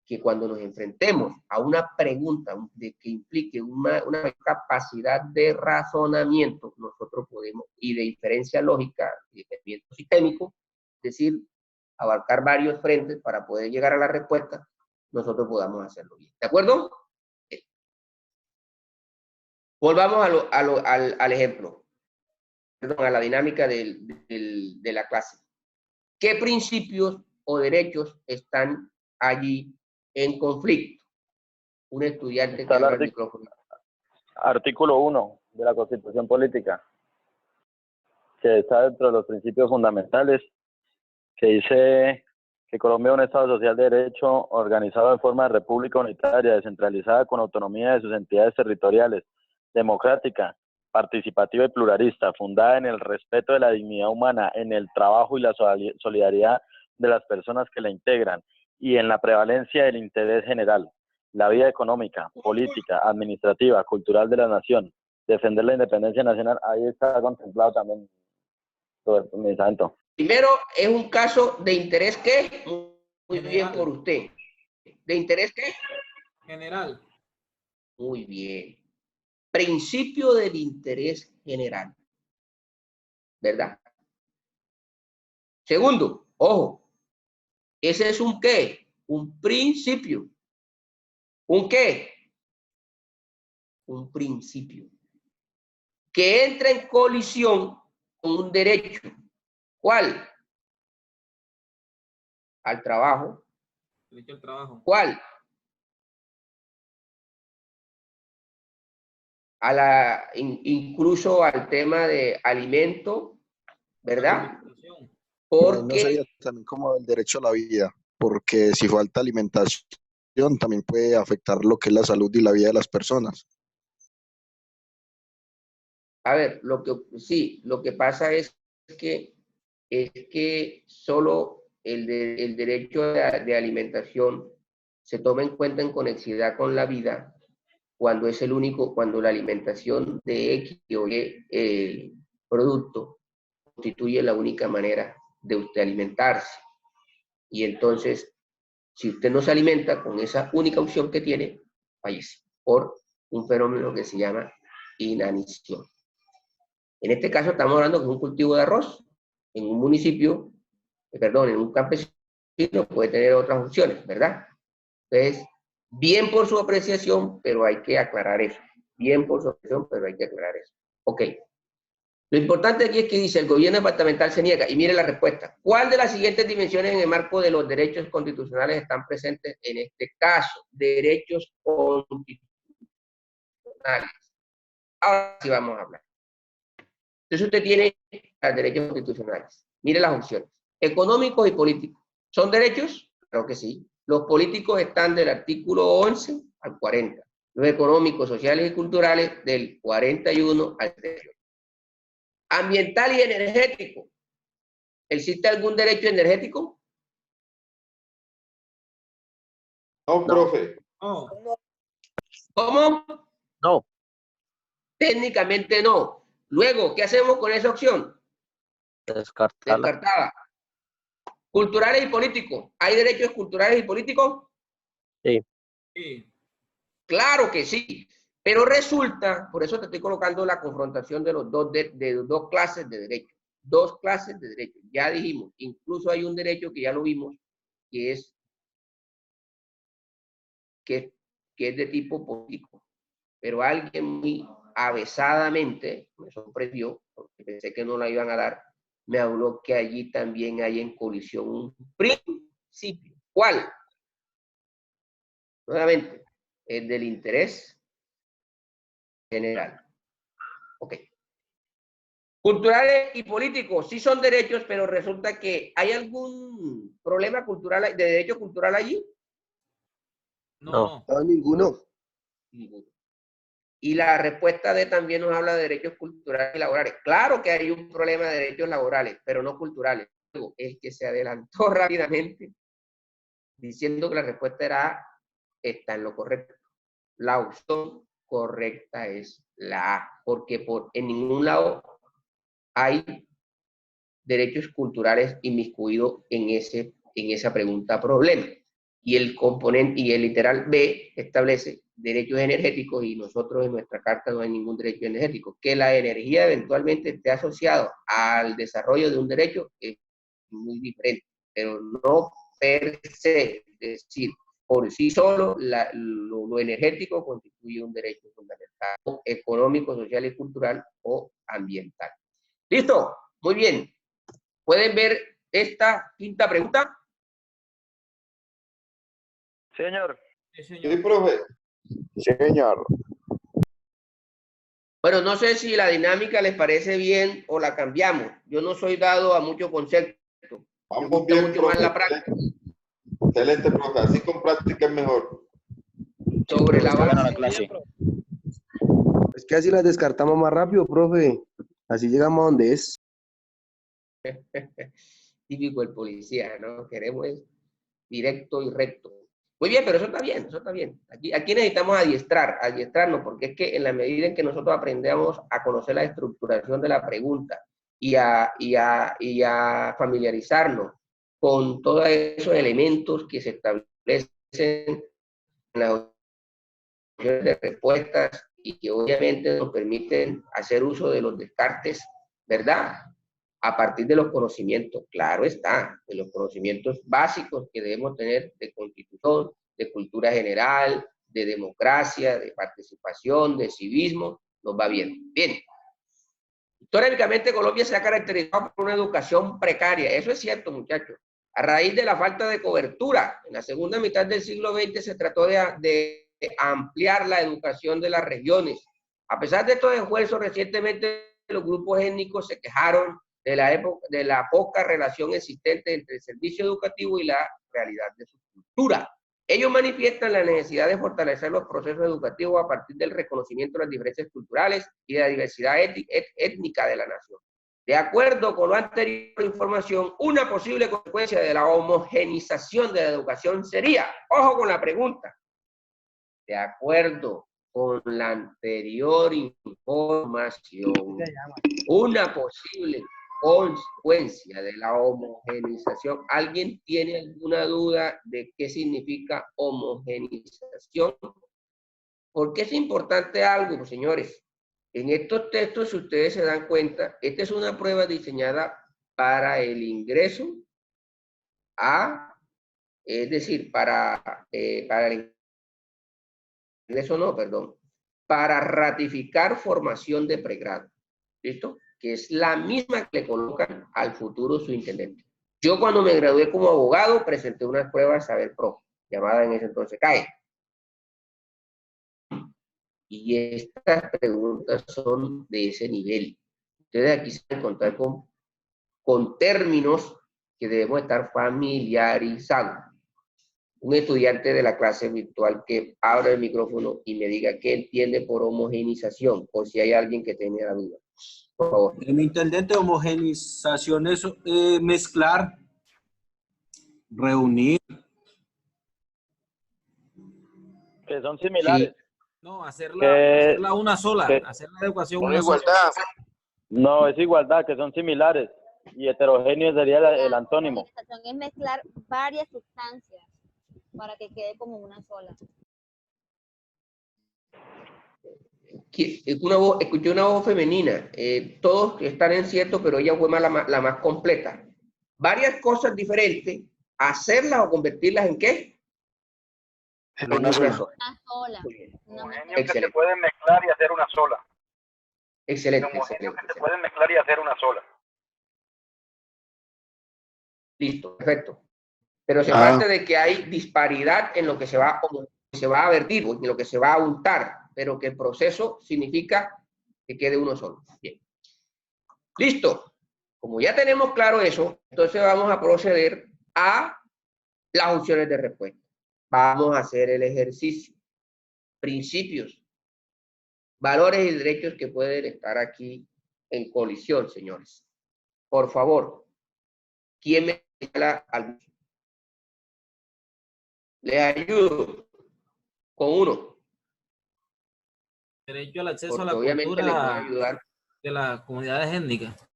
que cuando nos enfrentemos a una pregunta que implique una capacidad de razonamiento, nosotros podemos, y de inferencia lógica, y de pensamiento sistémico, es decir, abarcar varios frentes para poder llegar a la respuesta, nosotros podamos hacerlo bien. ¿De acuerdo? Volvamos al ejemplo. Perdón, a la dinámica de la clase. ¿Qué principios o derechos están allí en conflicto? Un estudiante que habla al micrófono. Artículo 1 de la Constitución Política, que está dentro de los principios fundamentales, que dice que Colombia es un Estado social de derecho organizado en forma de república unitaria, descentralizada, con autonomía de sus entidades territoriales, democrática, participativa y pluralista, fundada en el respeto de la dignidad humana, en el trabajo y la solidaridad de las personas que la integran y en la prevalencia del interés general, la vida económica, política, administrativa, cultural de la nación, defender la independencia nacional. Ahí está contemplado también todo el pensamiento. Primero, es un caso de interés ¿qué? Muy General. bien por usted. ¿De interés qué? General. Muy bien. principio del interés general, ¿verdad? Segundo, ojo, ese es un ¿qué? Un principio. ¿Un qué? Un principio. Que entra en colisión con un derecho. ¿Cuál? Al trabajo. Derecho al trabajo. ¿Cuál? Incluso al tema de alimento, ¿verdad? No Porque sería también como el derecho a la vida, porque si falta alimentación también puede afectar lo que es la salud y la vida de las personas. a ver, lo que pasa es que solo el derecho de alimentación se toma en cuenta en conexidad con la vida cuando es el único, cuando la alimentación de X o Y producto constituye la única manera de usted alimentarse. Y entonces, si usted no se alimenta con esa única opción que tiene, fallece por un fenómeno que se llama inanición. En este caso estamos hablando de un cultivo de arroz en un municipio, en un campesino puede tener otras opciones, ¿verdad? Entonces, bien por su apreciación, pero hay que aclarar eso. Bien por su apreciación, pero hay que aclarar eso. Ok. Lo importante aquí es que dice, el gobierno departamental se niega. Y mire la respuesta. ¿Cuál de las siguientes dimensiones en el marco de los derechos constitucionales están presentes en este caso? Derechos constitucionales. Ahora sí vamos a hablar. Entonces usted tiene los derechos constitucionales. Mire las opciones. Económicos y políticos. ¿Son derechos? Claro que sí. Los políticos están del artículo 11 al 40. Los económicos, sociales y culturales del 41 al 38. Ambiental y energético. ¿Existe algún derecho energético? No, profe. No. ¿Cómo? No. Técnicamente no. Luego, ¿qué hacemos con esa opción? Descartarla. Descartada. Culturales y políticos. ¿Hay derechos culturales y políticos? Sí. Sí. Claro que sí. Pero resulta, por eso te estoy colocando la confrontación de los dos clases de derechos. Dos clases de derechos. Ya dijimos, incluso hay un derecho que ya lo vimos, que es de tipo político. Pero alguien muy avesadamente, me sorprendió, porque pensé que no la iban a dar, me habló que allí también hay en colisión un principio. ¿Cuál? Nuevamente, el del interés general. Ok. Culturales y políticos sí son derechos, pero resulta que ¿hay algún problema cultural, de derecho cultural allí? No. No, ninguno. Ninguno. Y la respuesta D también nos habla de derechos culturales y laborales. Claro que hay un problema de derechos laborales, pero no culturales. El que se adelantó rápidamente diciendo que la respuesta era A, está en lo correcto. La opción correcta es la A, porque en ningún lado hay derechos culturales inmiscuidos en esa pregunta problema. Y el componente, y el literal B establece derechos energéticos y nosotros en nuestra carta no hay ningún derecho energético. Que la energía eventualmente esté asociada al desarrollo de un derecho es muy diferente, pero no per se, es decir, por sí solo lo energético constituye un derecho fundamental, económico, social y cultural o ambiental. ¿Listo? Muy bien. ¿Pueden ver esta quinta pregunta? Señor. Sí, señor. Sí, profe. Señor. Bueno, no sé si la dinámica les parece bien o la cambiamos. Yo no soy dado a mucho concepto. Me Vamos gusta bien, mucho profe. más la práctica. Excelente, profe. Así con práctica es mejor. Sobre la Está buena la base. clase. Es que así las descartamos más rápido, profe. Así llegamos a donde es. Típico el policía, ¿no? Queremos es directo y recto. Muy bien, pero eso está bien, eso está bien. Aquí necesitamos adiestrarnos, porque es que en la medida en que nosotros aprendamos a conocer la estructuración de la pregunta y a familiarizarnos con todos esos elementos que se establecen en las opciones de respuestas y que obviamente nos permiten hacer uso de los descartes, ¿verdad? A partir de los conocimientos, claro está, de los conocimientos básicos que debemos tener de constitución, de cultura general, de democracia, de participación, de civismo, nos va bien. Bien. Históricamente Colombia se ha caracterizado por una educación precaria, eso es cierto, muchachos. A raíz de la falta de cobertura, en la segunda mitad del siglo XX se trató de ampliar la educación de las regiones. A pesar de estos esfuerzos, recientemente los grupos étnicos se quejaron de la poca relación existente entre el servicio educativo y la realidad de su cultura. Ellos manifiestan la necesidad de fortalecer los procesos educativos a partir del reconocimiento de las diferencias culturales y de la diversidad étnica de la nación. De acuerdo con lo anterior información, una posible consecuencia de la homogenización de la educación sería, ojo con la pregunta, de acuerdo con la anterior información, una posible consecuencia de la homogenización. ¿Alguien tiene alguna duda de qué significa homogenización? ¿Por qué es importante algo, señores? En estos textos, si ustedes se dan cuenta, esta es una prueba diseñada para el ingreso es decir, para el ingreso no, perdón, para ratificar formación de pregrado. ¿Listo? Que es la misma que le colocan al futuro subintendente. Yo cuando me gradué como abogado presenté unas pruebas Saber Pro, llamada en ese entonces CAE. Y estas preguntas son de ese nivel. Ustedes aquí se van a encontrar con términos que debemos estar familiarizados. Un estudiante de la clase virtual que abra el micrófono y me diga qué entiende por homogenización, por si hay alguien que tenga la duda. Por favor. Mi intendente, homogenización es mezclar, reunir. Que son similares. Sí. No, hacerla una sola, hacer la educación una igualdad. sola. No, es igualdad, que son similares. Y heterogéneo sería el antónimo. La homogenización es mezclar varias sustancias para que quede como una sola. Escuché una voz femenina. Todos están en cierto, pero ella fue la más completa. Varias cosas diferentes, hacerlas o convertirlas en ¿qué? En una sola. Una sola. Homogéneo que se pueden mezclar y hacer una sola. Excelente. Homogéneo que se pueden mezclar y hacer una sola. Listo, perfecto. Pero se parte de que hay disparidad en lo que se va a vertir, en lo que se va a untar, pero que el proceso significa que quede uno solo. Bien. Listo. Como ya tenemos claro eso, entonces vamos a proceder a las opciones de respuesta. Vamos a hacer el ejercicio. Principios, valores y derechos que pueden estar aquí en colisión, señores. Por favor, ¿quién me habla al... Les ayudo con uno. Derecho al acceso Porque a la obviamente les voy a cultura ayudar. de las comunidades étnicas.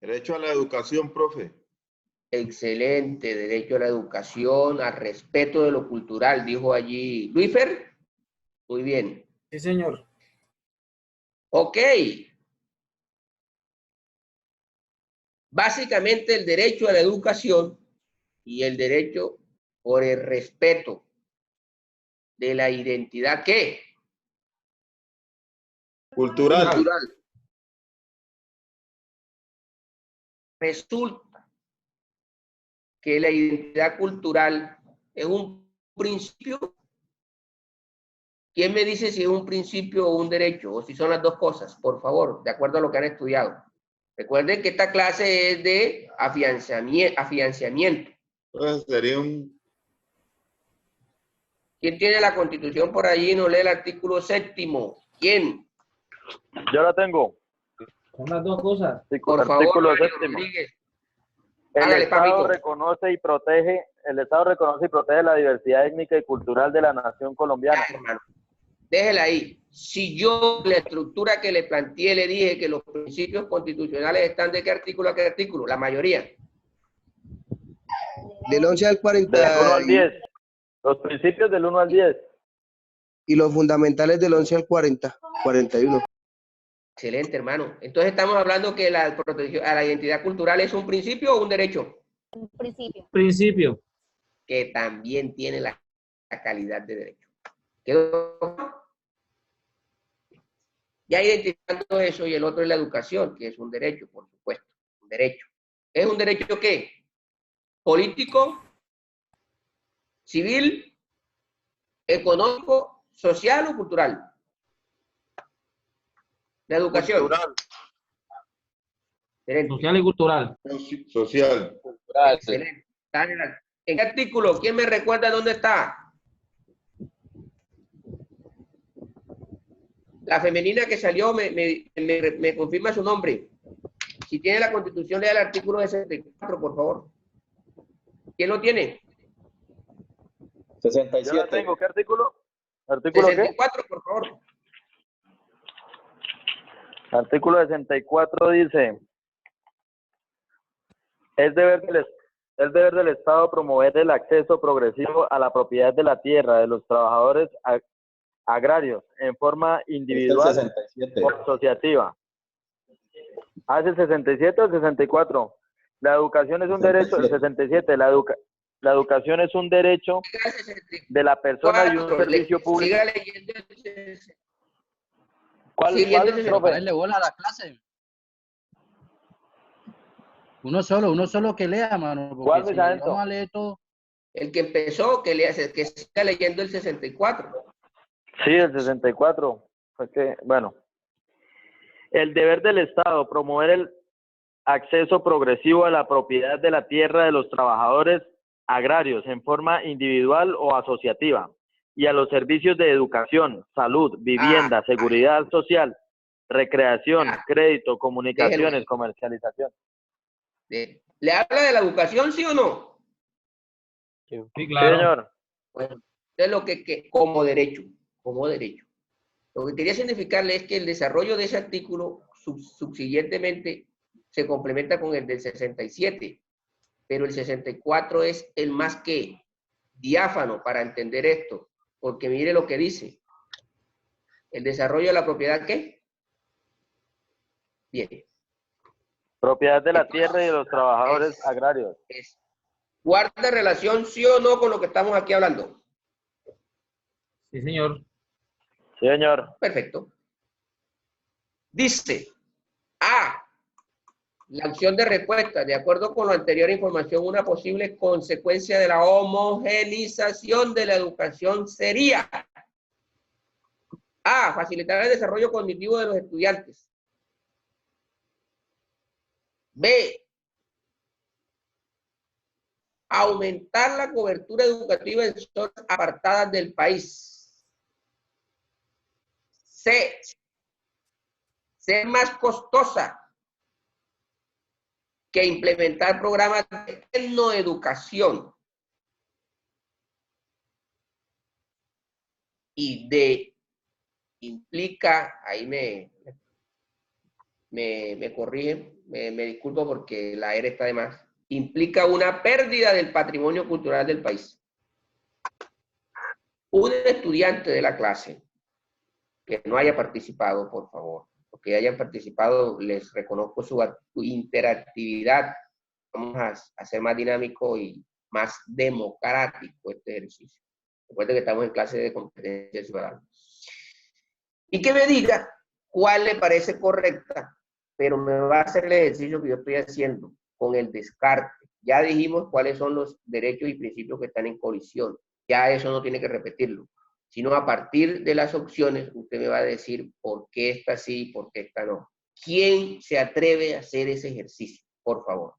Derecho a la educación, profe. Excelente, derecho a la educación, al respeto de lo cultural, dijo allí Luifer. Muy bien. Sí, señor. Ok. Básicamente el derecho a la educación y el derecho por el respeto de la identidad, ¿qué? Cultural. Resulta que la identidad cultural es un principio. ¿Quién me dice si es un principio o un derecho? O si son las dos cosas, por favor, de acuerdo a lo que han estudiado. Recuerden que esta clase es de afianzamiento. Entonces sería un... ¿Quién tiene la Constitución por allí y no lee el artículo 7º? ¿Quién? Yo la tengo. Son las dos cosas. Por Artículo favor, 7º. Hágale, El Estado papito. reconoce y protege la diversidad étnica y cultural de la nación colombiana. Ya, hermano. Déjela ahí. Si yo la estructura que le planteé le dije que los principios constitucionales están de qué artículo a qué artículo, la mayoría. Del 11 al 40. Del 1 al 10. Los principios del 1 al 10. Y los fundamentales del 11 al 40, 41. Excelente, hermano. Entonces estamos hablando que la protección a la identidad cultural es un principio o un derecho. Un principio. Principio. Que también tiene la calidad de derecho. ¿Quedó? Ya identificando eso, y el otro es la educación, que es un derecho, por supuesto. Un derecho. ¿Es un derecho qué? Político, civil, económico, social o cultural. La educación. Cultural. Excelente. Social y cultural. Social. Excelente. ¿En qué artículo? ¿Quién me recuerda dónde está? La femenina que salió me confirma su nombre. Si tiene la Constitución, lea el artículo 64, por favor. ¿Quién lo tiene? 67. Yo la tengo. ¿Qué artículo? ¿Artículo 64, por favor. Artículo 64 dice: es deber del Estado promover el acceso progresivo a la propiedad de la tierra de los trabajadores agrarios en forma individual o asociativa. ¿Es el 67 o el 64? La educación es un derecho, el 67, la educación es un derecho de la persona y un servicio público. Siga leyendo. ¿Cuál, Pero pararle bola a la clase. Uno solo que lea, mano. ¿Cuál, Si Sargento? vamos a leer todo. El que empezó, que siga leyendo el 64. Sí, el 64. Bueno. El deber del Estado promover el acceso progresivo a la propiedad de la tierra de los trabajadores agrarios en forma individual o asociativa y a los servicios de educación, salud, vivienda, seguridad social, recreación, crédito, comunicaciones, comercialización. ¿Le habla de la educación, sí o no? Sí, claro. Señor. Bueno, es lo que como derecho. Lo que quería significarle es que el desarrollo de ese artículo subsiguientemente se complementa con el del 67, pero el 64 es el más que diáfano para entender esto, porque mire lo que dice. El desarrollo de la propiedad, ¿qué? Bien. Propiedad de la tierra y de los trabajadores agrarios. ¿Guarda relación, sí o no, con lo que estamos aquí hablando? Sí, señor. Sí, señor. Perfecto. Dice, A, la acción de respuesta, de acuerdo con la anterior información, una posible consecuencia de la homogenización de la educación sería: A, facilitar el desarrollo cognitivo de los estudiantes. B, aumentar la cobertura educativa en zonas apartadas del país. C, ser más costosa que implementar programas de etnoeducación. Y D, implica, ahí me corrigen, me disculpo porque la R está de más, implica una pérdida del patrimonio cultural del país. Un estudiante de la clase que no haya participado, por favor, o que hayan participado, les reconozco su interactividad. Vamos a hacer más dinámico y más democrático este ejercicio. Recuerden que estamos en clase de competencia ciudadana. Y que me diga cuál le parece correcta, pero me va a hacer el ejercicio que yo estoy haciendo con el descarte. Ya dijimos cuáles son los derechos y principios que están en colisión. Ya eso no tiene que repetirlo, sino a partir de las opciones usted me va a decir por qué esta sí y por qué esta no. ¿Quién se atreve a hacer ese ejercicio? Por favor.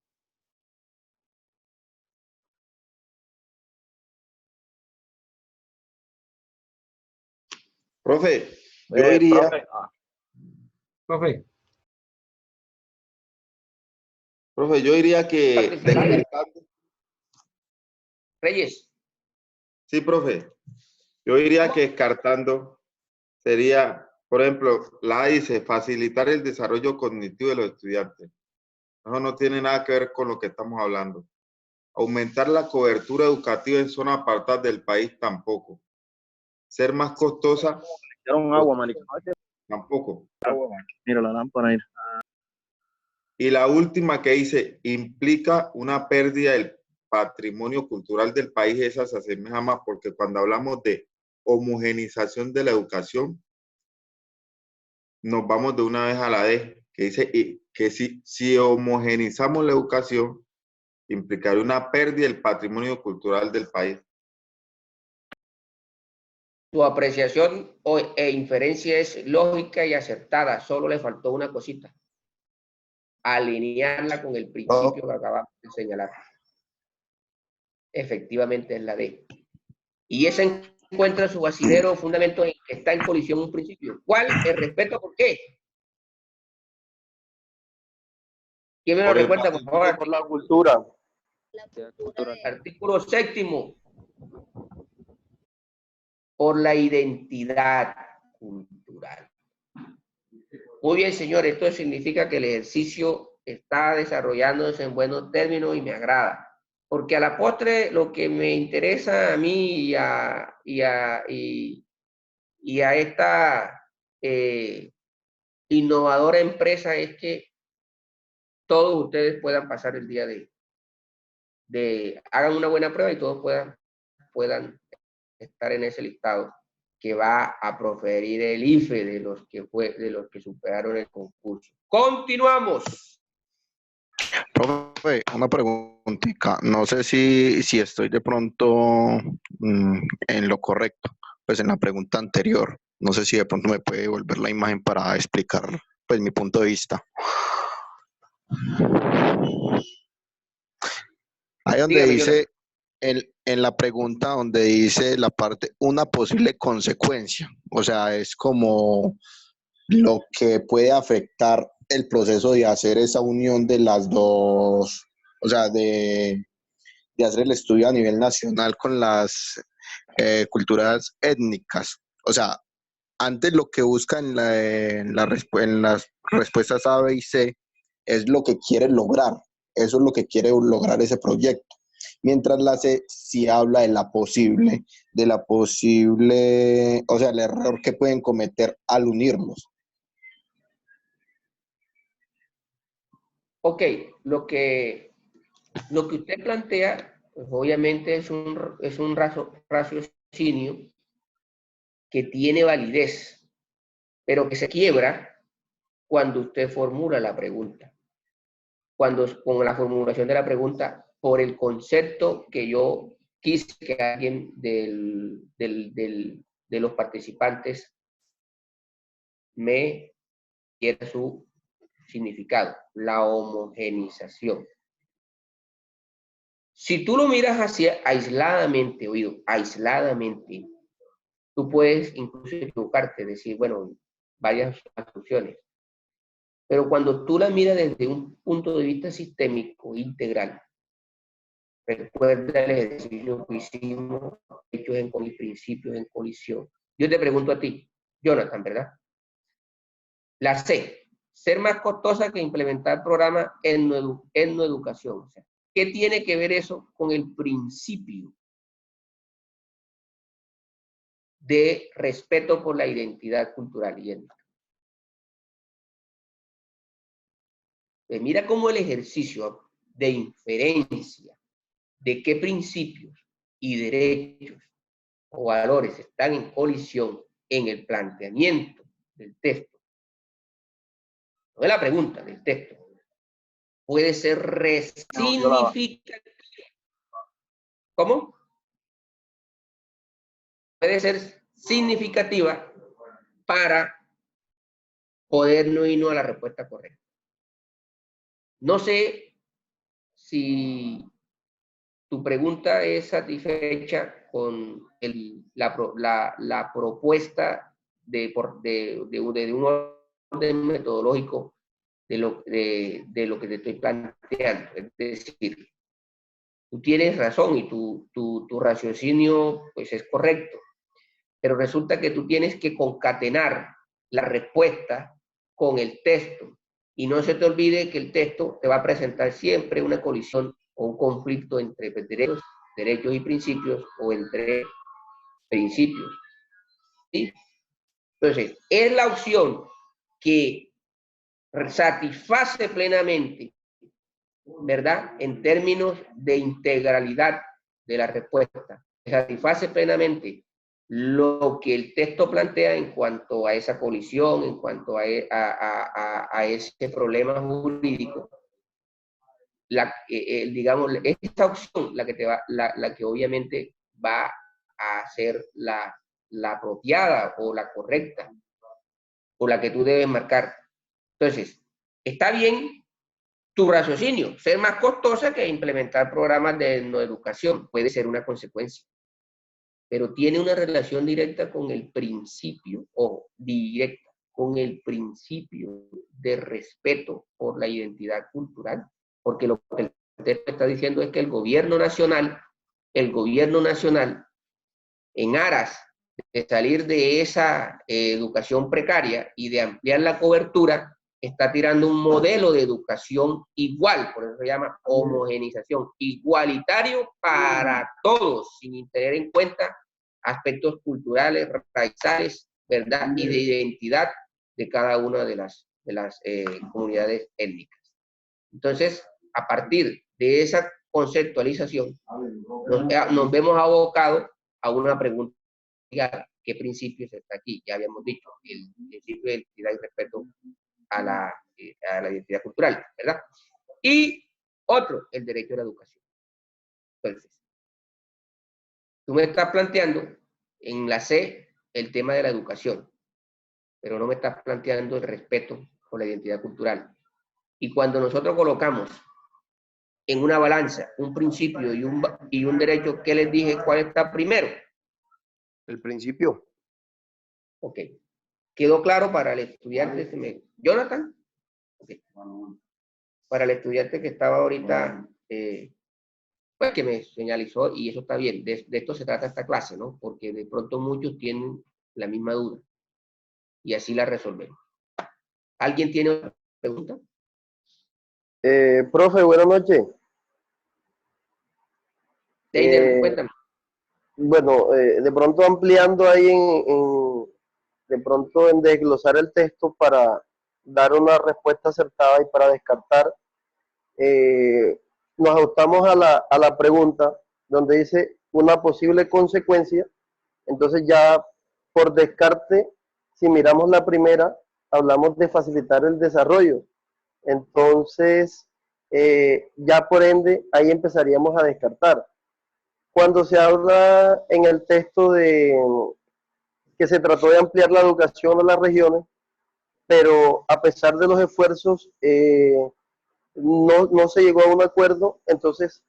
Profe, yo diría... Profe, yo diría que... Reyes. Sí, profe. Yo diría que descartando sería, por ejemplo, la A dice facilitar el desarrollo cognitivo de los estudiantes. Eso no tiene nada que ver con lo que estamos hablando. Aumentar la cobertura educativa en zonas apartadas del país tampoco. ser más costosa. Quiero agua, marica. Tampoco. Mira la lámpara ahí. Y la última que dice, implica una pérdida del patrimonio cultural del país, esa se asemeja más, porque cuando hablamos de homogenización de la educación, nos vamos de una vez a la D, que dice que si homogenizamos la educación, implicaría una pérdida del patrimonio cultural del país. Tu apreciación e inferencia es lógica y acertada, solo le faltó una cosita. Alinearla con el principio que acabamos de señalar. Efectivamente es la D. Y esa encuentra su asidero fundamento en que está en colisión un principio. ¿Cuál? El respeto, ¿por qué? ¿Quién me lo recuerda, por favor? Por la cultura. Artículo 7º. Por la identidad cultural. Muy bien, señor, esto significa que el ejercicio está desarrollándose en buenos términos y me agrada. Porque a la postre lo que me interesa a mí y a esta innovadora empresa es que todos ustedes puedan pasar el día hagan una buena prueba y todos puedan estar en ese listado que va a proferir el IFE de los que superaron el concurso. Continuamos. Profe, una preguntita. No sé si estoy de pronto en lo correcto. Pues en la pregunta anterior, no sé si de pronto me puede volver la imagen para explicar pues mi punto de vista. Ahí donde dice, en la pregunta donde dice la parte, una posible consecuencia. O sea, es como lo que puede afectar el proceso de hacer esa unión de las dos, o sea, de hacer el estudio a nivel nacional con las culturas étnicas. O sea, antes lo que busca en las respuestas A, B y C es lo que quiere lograr. Eso es lo que quiere lograr ese proyecto. Mientras la C sí habla de la posible, o sea, el error que pueden cometer al unirlos. Ok, lo que usted plantea, pues obviamente es un raciocinio que tiene validez, pero que se quiebra cuando usted formula la pregunta. Con la formulación de la pregunta, por el concepto que yo quise que alguien de los participantes me diera su significado, la homogenización. Si tú lo miras hacia aisladamente, aisladamente, tú puedes incluso equivocarte, decir, bueno, varias asunciones. Pero cuando tú la miras desde un punto de vista sistémico, integral, recuerda el ejercicio que hicimos, hechos y principios en colisión. Yo te pregunto a ti, Jonathan, ¿verdad? La C, ser más costosa que implementar programas etnoeducación. O sea, ¿qué tiene que ver eso con el principio de respeto por la identidad cultural y étnica? Mira cómo el ejercicio de inferencia de qué principios y derechos o valores están en colisión en el planteamiento del texto, no de la pregunta, del texto, puede ser resignificativa. ¿Cómo? Puede ser significativa para poder no irnos a la respuesta correcta. No sé si tu pregunta es satisfecha con la propuesta de un orden metodológico de lo que te estoy planteando. Es decir, tú tienes razón y tu raciocinio pues, es correcto, pero resulta que tú tienes que concatenar la respuesta con el texto. Y no se te olvide que el texto te va a presentar siempre una colisión o un conflicto entre derechos y principios o entre principios ¿sí? Entonces, es la opción que satisface plenamente, ¿verdad? En términos de integralidad de la respuesta. Satisface plenamente lo que el texto plantea en cuanto a esa colisión, en cuanto a ese problema jurídico. Digamos, esta opción la que te va, la que obviamente va a ser la apropiada o la correcta o la que tú debes marcar. Entonces, está bien tu raciocinio, ser más costosa que implementar programas de no educación puede ser una consecuencia, pero tiene una relación directa con el principio, o directa, con el principio de respeto por la identidad cultural, porque lo que el texto está diciendo es que el gobierno nacional, en aras de salir de esa educación precaria y de ampliar la cobertura, está tirando un modelo de educación igual, por eso se llama homogenización, igualitario para todos, sin tener en cuenta aspectos culturales, raizales, ¿verdad? Y de identidad de cada una de las comunidades étnicas. Entonces, a partir de esa conceptualización, nos vemos abocados a una pregunta: ¿qué principios está aquí? Ya habíamos dicho, el principio de identidad y respeto a la identidad cultural, ¿verdad? Y otro, el derecho a la educación. Entonces, tú me estás planteando en la C el tema de la educación, pero no me estás planteando el respeto por la identidad cultural. Y cuando nosotros colocamos en una balanza un principio y un derecho, ¿qué les dije? ¿Cuál está primero? El principio. Ok. ¿Quedó claro para el estudiante? Jonathan. Okay. Para el estudiante que estaba ahorita, pues que me señalizó, y eso está bien, de esto se trata esta clase, ¿no? Porque de pronto muchos tienen la misma duda, y así la resolvemos. ¿Alguien tiene otra pregunta? Profe, buenas noches. Cuéntame. Bueno, de pronto ampliando ahí de pronto en desglosar el texto para dar una respuesta acertada y para descartar, nos ajustamos a la pregunta donde dice una posible consecuencia. Entonces ya por descarte, si miramos la primera, hablamos de facilitar el desarrollo. Entonces, ya por ende, ahí empezaríamos a descartar. Cuando se habla en el texto de que se trató de ampliar la educación a las regiones, pero a pesar de los esfuerzos, no se llegó a un acuerdo. Entonces,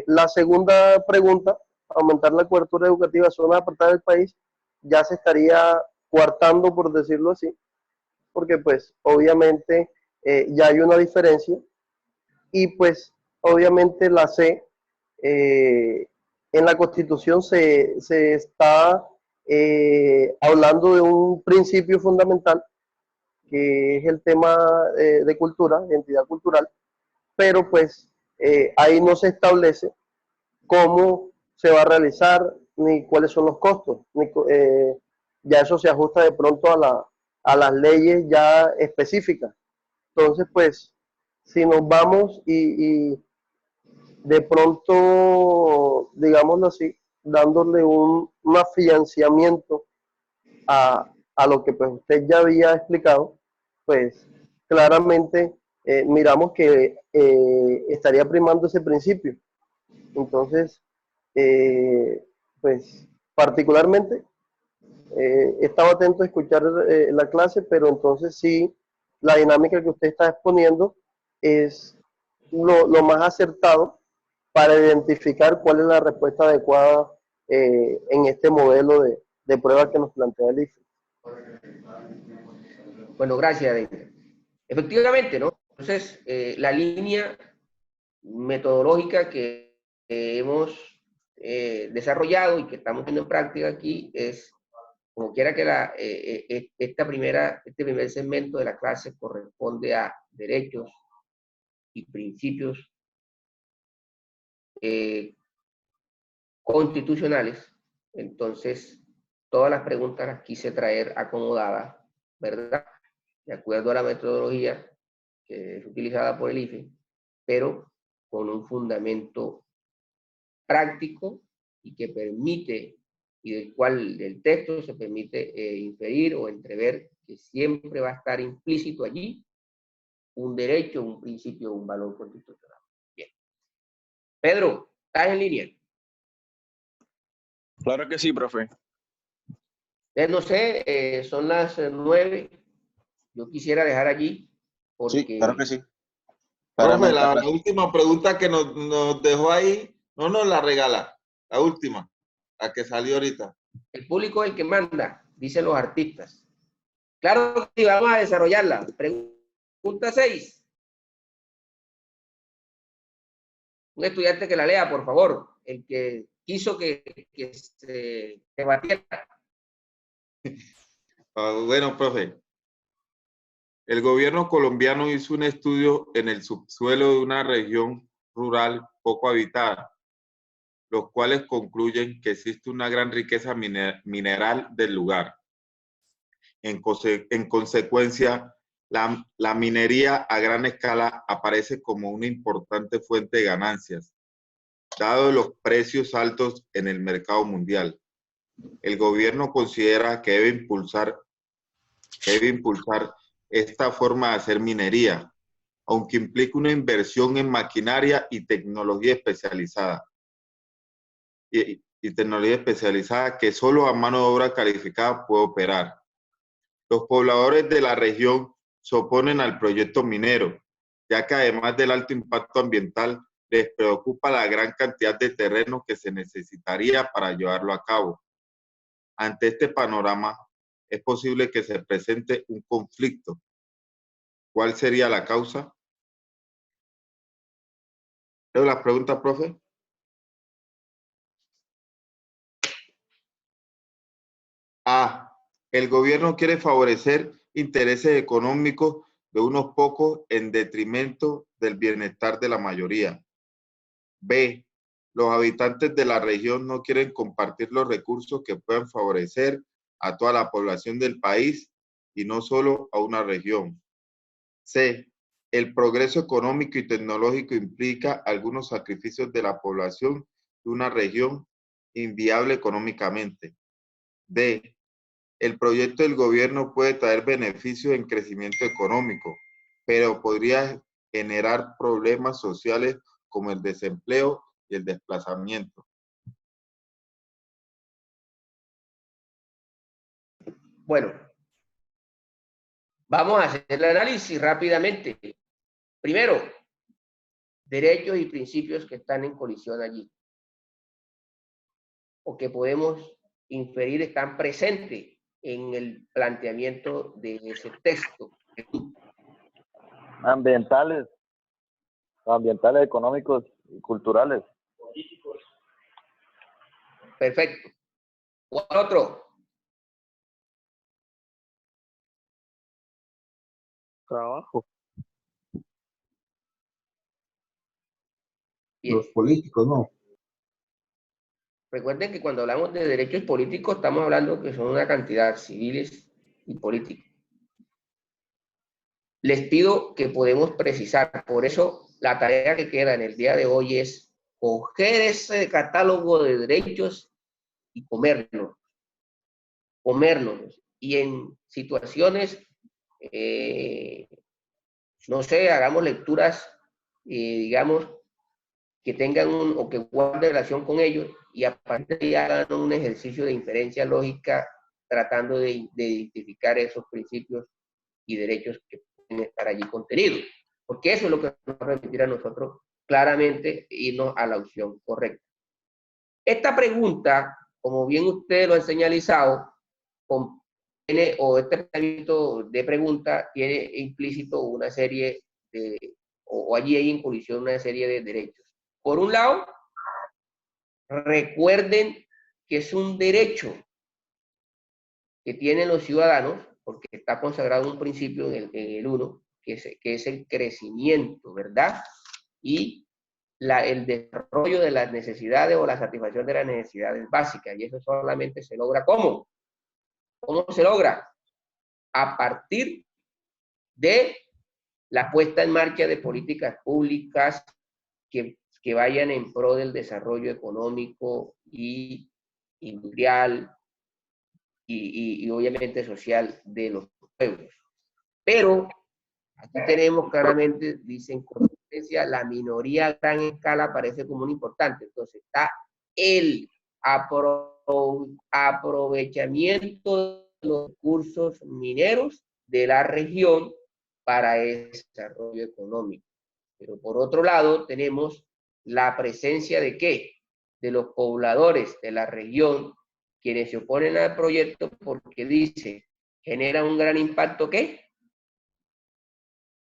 la segunda pregunta, aumentar la cobertura educativa a zonas apartadas del país, ya se estaría coartando, por decirlo así, porque pues obviamente ya hay una diferencia y pues obviamente la C, en la Constitución se está hablando de un principio fundamental que es el tema de cultura, identidad cultural, pero pues ahí no se establece cómo se va a realizar ni cuáles son los costos, ya eso se ajusta de pronto a las leyes ya específicas. Entonces, pues, si nos vamos y de pronto, digámoslo así, dándole un afianciamiento a lo que pues usted ya había explicado, pues claramente miramos que estaría primando ese principio. Entonces, pues particularmente estaba atento a escuchar la clase, pero entonces sí, la dinámica que usted está exponiendo es lo más acertado para identificar cuál es la respuesta adecuada en este modelo de prueba que nos plantea el IFE. Bueno, gracias, David. Efectivamente, ¿no? Entonces, la línea metodológica que hemos desarrollado y que estamos poniendo en práctica aquí es, como quiera que este primer segmento de la clase corresponde a derechos y principios constitucionales. Entonces, todas las preguntas las quise traer acomodadas, ¿verdad? De acuerdo a la metodología que es utilizada por el IFE, pero con un fundamento práctico y que permite, y del cual del texto se permite inferir o entrever que siempre va a estar implícito allí un derecho, un principio, un valor constitucional. Bien. Pedro, ¿estás en línea? Claro que sí, profe. No sé, son las 9. Yo quisiera dejar allí porque... Sí, claro que sí. Profe, la última pregunta que nos dejó ahí, no nos la regala. La última, la que salió ahorita. El público es el que manda, dicen los artistas. Claro que sí, vamos a desarrollarla. Pregunta 6. Un estudiante que la lea, por favor. El que quiso que se debatiera. Bueno, profe. El gobierno colombiano hizo un estudio en el subsuelo de una región rural poco habitada, los cuales concluyen que existe una gran riqueza mineral del lugar. En consecuencia, la minería a gran escala aparece como una importante fuente de ganancias, dado los precios altos en el mercado mundial. El gobierno considera que debe impulsar esta forma de hacer minería, aunque implique una inversión en maquinaria y tecnología especializada. Y tecnología especializada que solo a mano de obra calificada puede operar. Los pobladores de la región se oponen al proyecto minero, ya que además del alto impacto ambiental, les preocupa la gran cantidad de terreno que se necesitaría para llevarlo a cabo. Ante este panorama, es posible que se presente un conflicto. ¿Cuál sería la causa? ¿Leo la pregunta, profe? A. El gobierno quiere favorecer intereses económicos de unos pocos en detrimento del bienestar de la mayoría. B. Los habitantes de la región no quieren compartir los recursos que puedan favorecer a toda la población del país y no solo a una región. C. El progreso económico y tecnológico implica algunos sacrificios de la población de una región inviable económicamente. D. El proyecto del gobierno puede traer beneficios en crecimiento económico, pero podría generar problemas sociales como el desempleo y el desplazamiento. Bueno, vamos a hacer el análisis rápidamente. Primero, derechos y principios que están en colisión allí, o que podemos inferir están presentes en el planteamiento de ese texto. Ambientales, económicos y culturales. Perfecto. ¿Cuál otro? Trabajo. Bien. Los políticos, no. Recuerden que cuando hablamos de derechos políticos estamos hablando que son una cantidad civiles y políticos. Les pido que podemos precisar, por eso la tarea que queda en el día de hoy es coger ese catálogo de derechos y comérnoslos. Y en situaciones, no sé, hagamos lecturas, digamos, que tengan o que guarden relación con ellos y a partir de ahí hagan un ejercicio de inferencia lógica tratando de identificar esos principios y derechos que pueden estar allí contenidos. Porque eso es lo que nos va a permitir a nosotros claramente irnos a la opción correcta. Esta pregunta, como bien ustedes lo han señalizado, tiene, o este planteamiento de pregunta tiene implícito una serie de, o allí hay en colisión una serie de derechos. Por un lado, recuerden que es un derecho que tienen los ciudadanos, porque está consagrado un principio en el 1, que es el crecimiento, ¿verdad? Y el desarrollo de las necesidades o la satisfacción de las necesidades básicas. Y eso solamente se logra ¿cómo? ¿Cómo se logra? A partir de la puesta en marcha de políticas públicas que vayan en pro del desarrollo económico y industrial y obviamente social de los pueblos. Pero aquí tenemos claramente, dicen con diferencia, la minoría a gran escala aparece como un importante. Entonces está el aprovechamiento de los recursos mineros de la región para el desarrollo económico. Pero por otro lado tenemos la presencia de ¿qué? De los pobladores de la región, quienes se oponen al proyecto porque dice, genera un gran impacto ¿qué?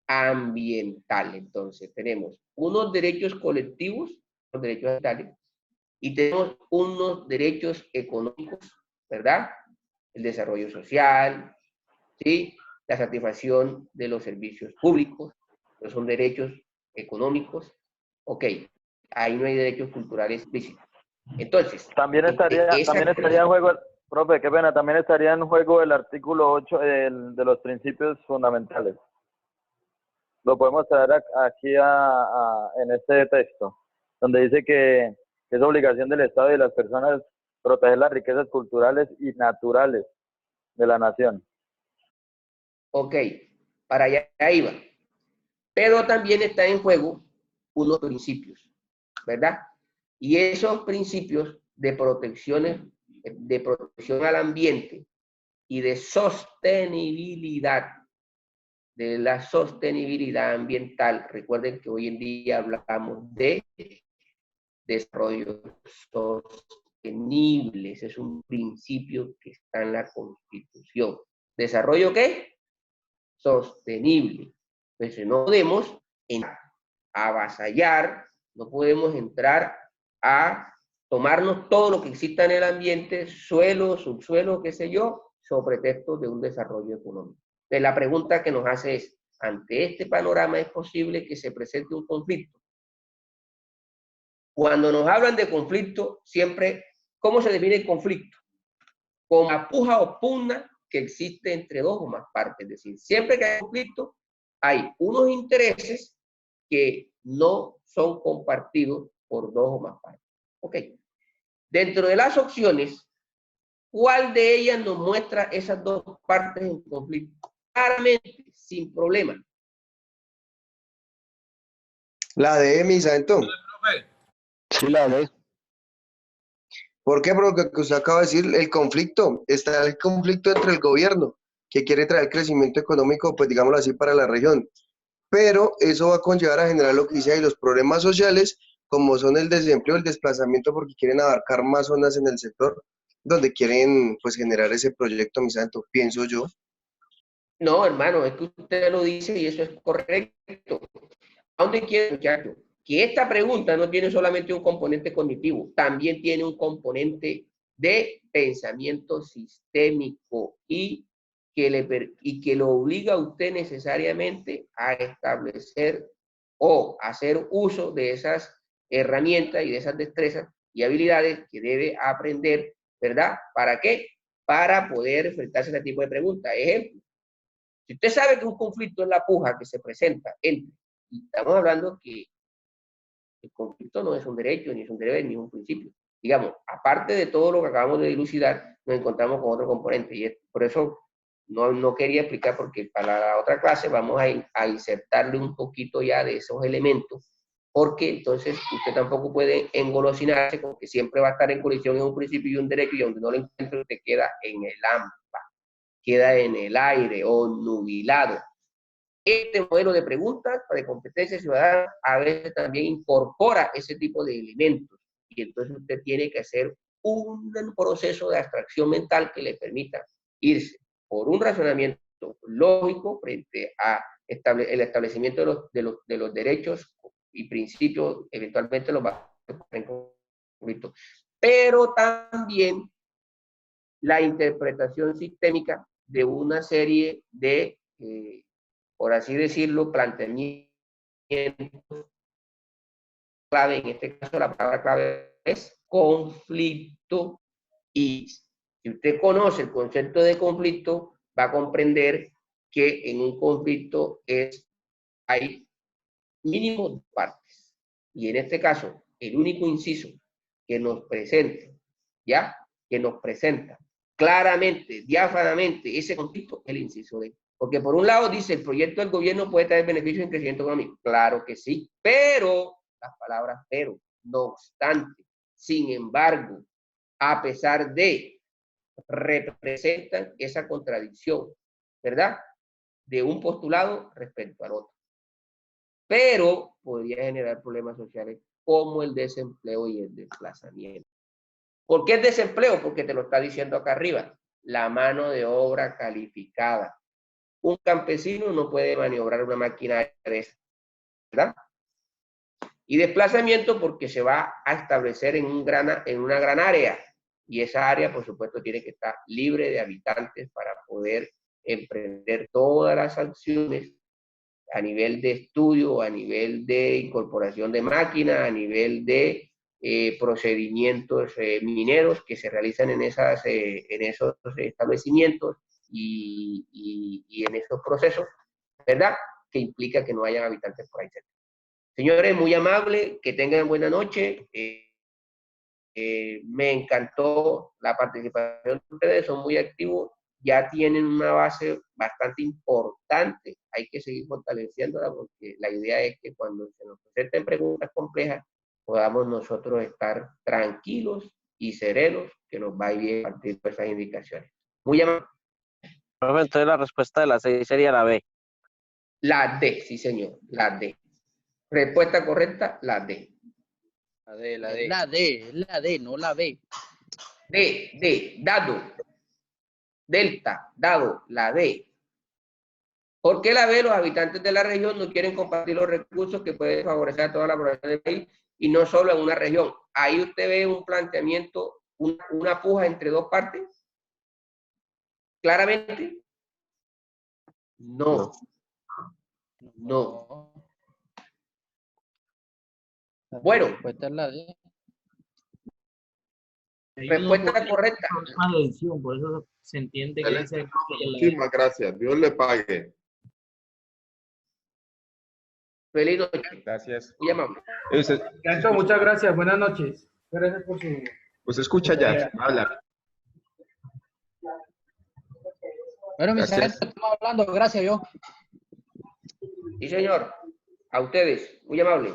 Ambiental. Entonces tenemos unos derechos colectivos, los derechos ambientales, y tenemos unos derechos económicos, ¿verdad? El desarrollo social, ¿sí? La satisfacción de los servicios públicos, no son derechos económicos. Ok, ahí no hay derechos culturales explícitos. Entonces, También estaría en juego, profe, qué pena, también estaría en juego el artículo 8 de los principios fundamentales. Lo podemos traer aquí en este texto, donde dice que es obligación del Estado y de las personas proteger las riquezas culturales y naturales de la nación. Ok, para allá iba. Pero también está en juego unos principios, ¿verdad? Y esos principios de protección al ambiente y de sostenibilidad, de la sostenibilidad ambiental. Recuerden que hoy en día hablamos de desarrollo sostenible. Ese es un principio que está en la Constitución. ¿Desarrollo qué? Sostenible. Entonces no podemos avasallar, no podemos entrar a tomarnos todo lo que exista en el ambiente, suelo, subsuelo, qué sé yo, sobre pretexto de un desarrollo económico. Entonces, la pregunta que nos hace es, ante este panorama, ¿es posible que se presente un conflicto? Cuando nos hablan de conflicto, siempre, ¿cómo se define el conflicto? Con la puja o pugna que existe entre dos o más partes. Es decir, siempre que hay conflicto, hay unos intereses que no son compartidos por dos o más partes. Ok. Dentro de las opciones, ¿cuál de ellas nos muestra esas dos partes en conflicto? Claramente, sin problema. La de Misaento. Sí, la de. ¿Por qué? Porque lo que usted acaba de decir, el conflicto, está el conflicto entre el gobierno, que quiere traer crecimiento económico, pues digámoslo así, para la región. Pero eso va a conllevar a generar lo que dice ahí, los problemas sociales, como son el desempleo, el desplazamiento, porque quieren abarcar más zonas en el sector, donde quieren, pues, generar ese proyecto, Misaento, pienso yo. No, hermano, es que usted lo dice y eso es correcto. ¿A dónde quiere, muchacho? Que esta pregunta no tiene solamente un componente cognitivo, también tiene un componente de pensamiento sistémico y que lo obliga a usted necesariamente a establecer o hacer uso de esas herramientas y de esas destrezas y habilidades que debe aprender, ¿verdad? ¿Para qué? Para poder enfrentarse a este tipo de preguntas. Ejemplo, si usted sabe que un conflicto es la puja que se presenta entre, y estamos hablando que el conflicto no es un derecho, ni es un deber, ni es un principio. Digamos, aparte de todo lo que acabamos de dilucidar, nos encontramos con otro componente, y por eso no quería explicar, porque para la otra clase vamos a insertarle un poquito ya de esos elementos, porque entonces usted tampoco puede engolosinarse con que siempre va a estar en colisión en un principio y un derecho, y donde no lo encuentre usted queda en el AMPA, queda en el aire o nubilado. Este modelo de preguntas de competencia ciudadana a veces también incorpora ese tipo de elementos, y entonces usted tiene que hacer un proceso de abstracción mental que le permita irse por un razonamiento lógico frente a el establecimiento de los derechos y principios, eventualmente los va a en conflicto, pero también la interpretación sistémica de una serie de por así decirlo, planteamientos clave. En este caso, la palabra clave es conflicto y Si usted conoce el concepto de conflicto, va a comprender que en un conflicto hay mínimo dos partes. Y en este caso, el único inciso que nos presenta, ¿ya? Que nos presenta claramente, diáfanamente, ese conflicto es el inciso D. Porque por un lado dice, el proyecto del gobierno puede traer beneficios en crecimiento económico. Claro que sí, pero, las palabras pero, no obstante, sin embargo, a pesar de, representan esa contradicción, ¿verdad? De un postulado respecto al otro. Pero podría generar problemas sociales como el desempleo y el desplazamiento. ¿Por qué es desempleo? Porque te lo está diciendo acá arriba, la mano de obra calificada. Un campesino no puede maniobrar una máquina de esa, ¿verdad? Y desplazamiento porque se va a establecer en una gran área. Y esa área, por supuesto, tiene que estar libre de habitantes para poder emprender todas las acciones a nivel de estudio, a nivel de incorporación de máquinas, a nivel de procedimientos mineros que se realizan en esos establecimientos y en esos procesos, ¿verdad? Que implica que no hayan habitantes por ahí cerca. Señores, muy amable, que tengan buena noche. Me encantó la participación de ustedes, son muy activos, ya tienen una base bastante importante, hay que seguir fortaleciéndola porque la idea es que cuando se nos presenten preguntas complejas podamos nosotros estar tranquilos y serenos, que nos va a ir bien a partir de esas indicaciones. Muy amable. Entonces la respuesta de la 6 sería la B. La D, sí señor, la D. Respuesta correcta, la D. La D, la D. La D, no la B. D, dado. Delta, dado, la D. ¿Por qué la B? Los habitantes de la región no quieren compartir los recursos que pueden favorecer a toda la población del país y no solo en una región. Ahí usted ve un planteamiento, una puja entre dos partes. ¿Claramente? No. No. Bueno. Respuesta es la D. Respuesta correcta. Por eso se entiende que dice. Muchísimas gracias. Dios le pague. Feliz noche. Gracias. Muy amable. Gancho, muchas gracias. Buenas noches. Gracias por su... Pues escucha ya, habla. Bueno, mis Gracias. agentes, estamos hablando. Gracias, yo. Sí, señor. A ustedes. Muy amable.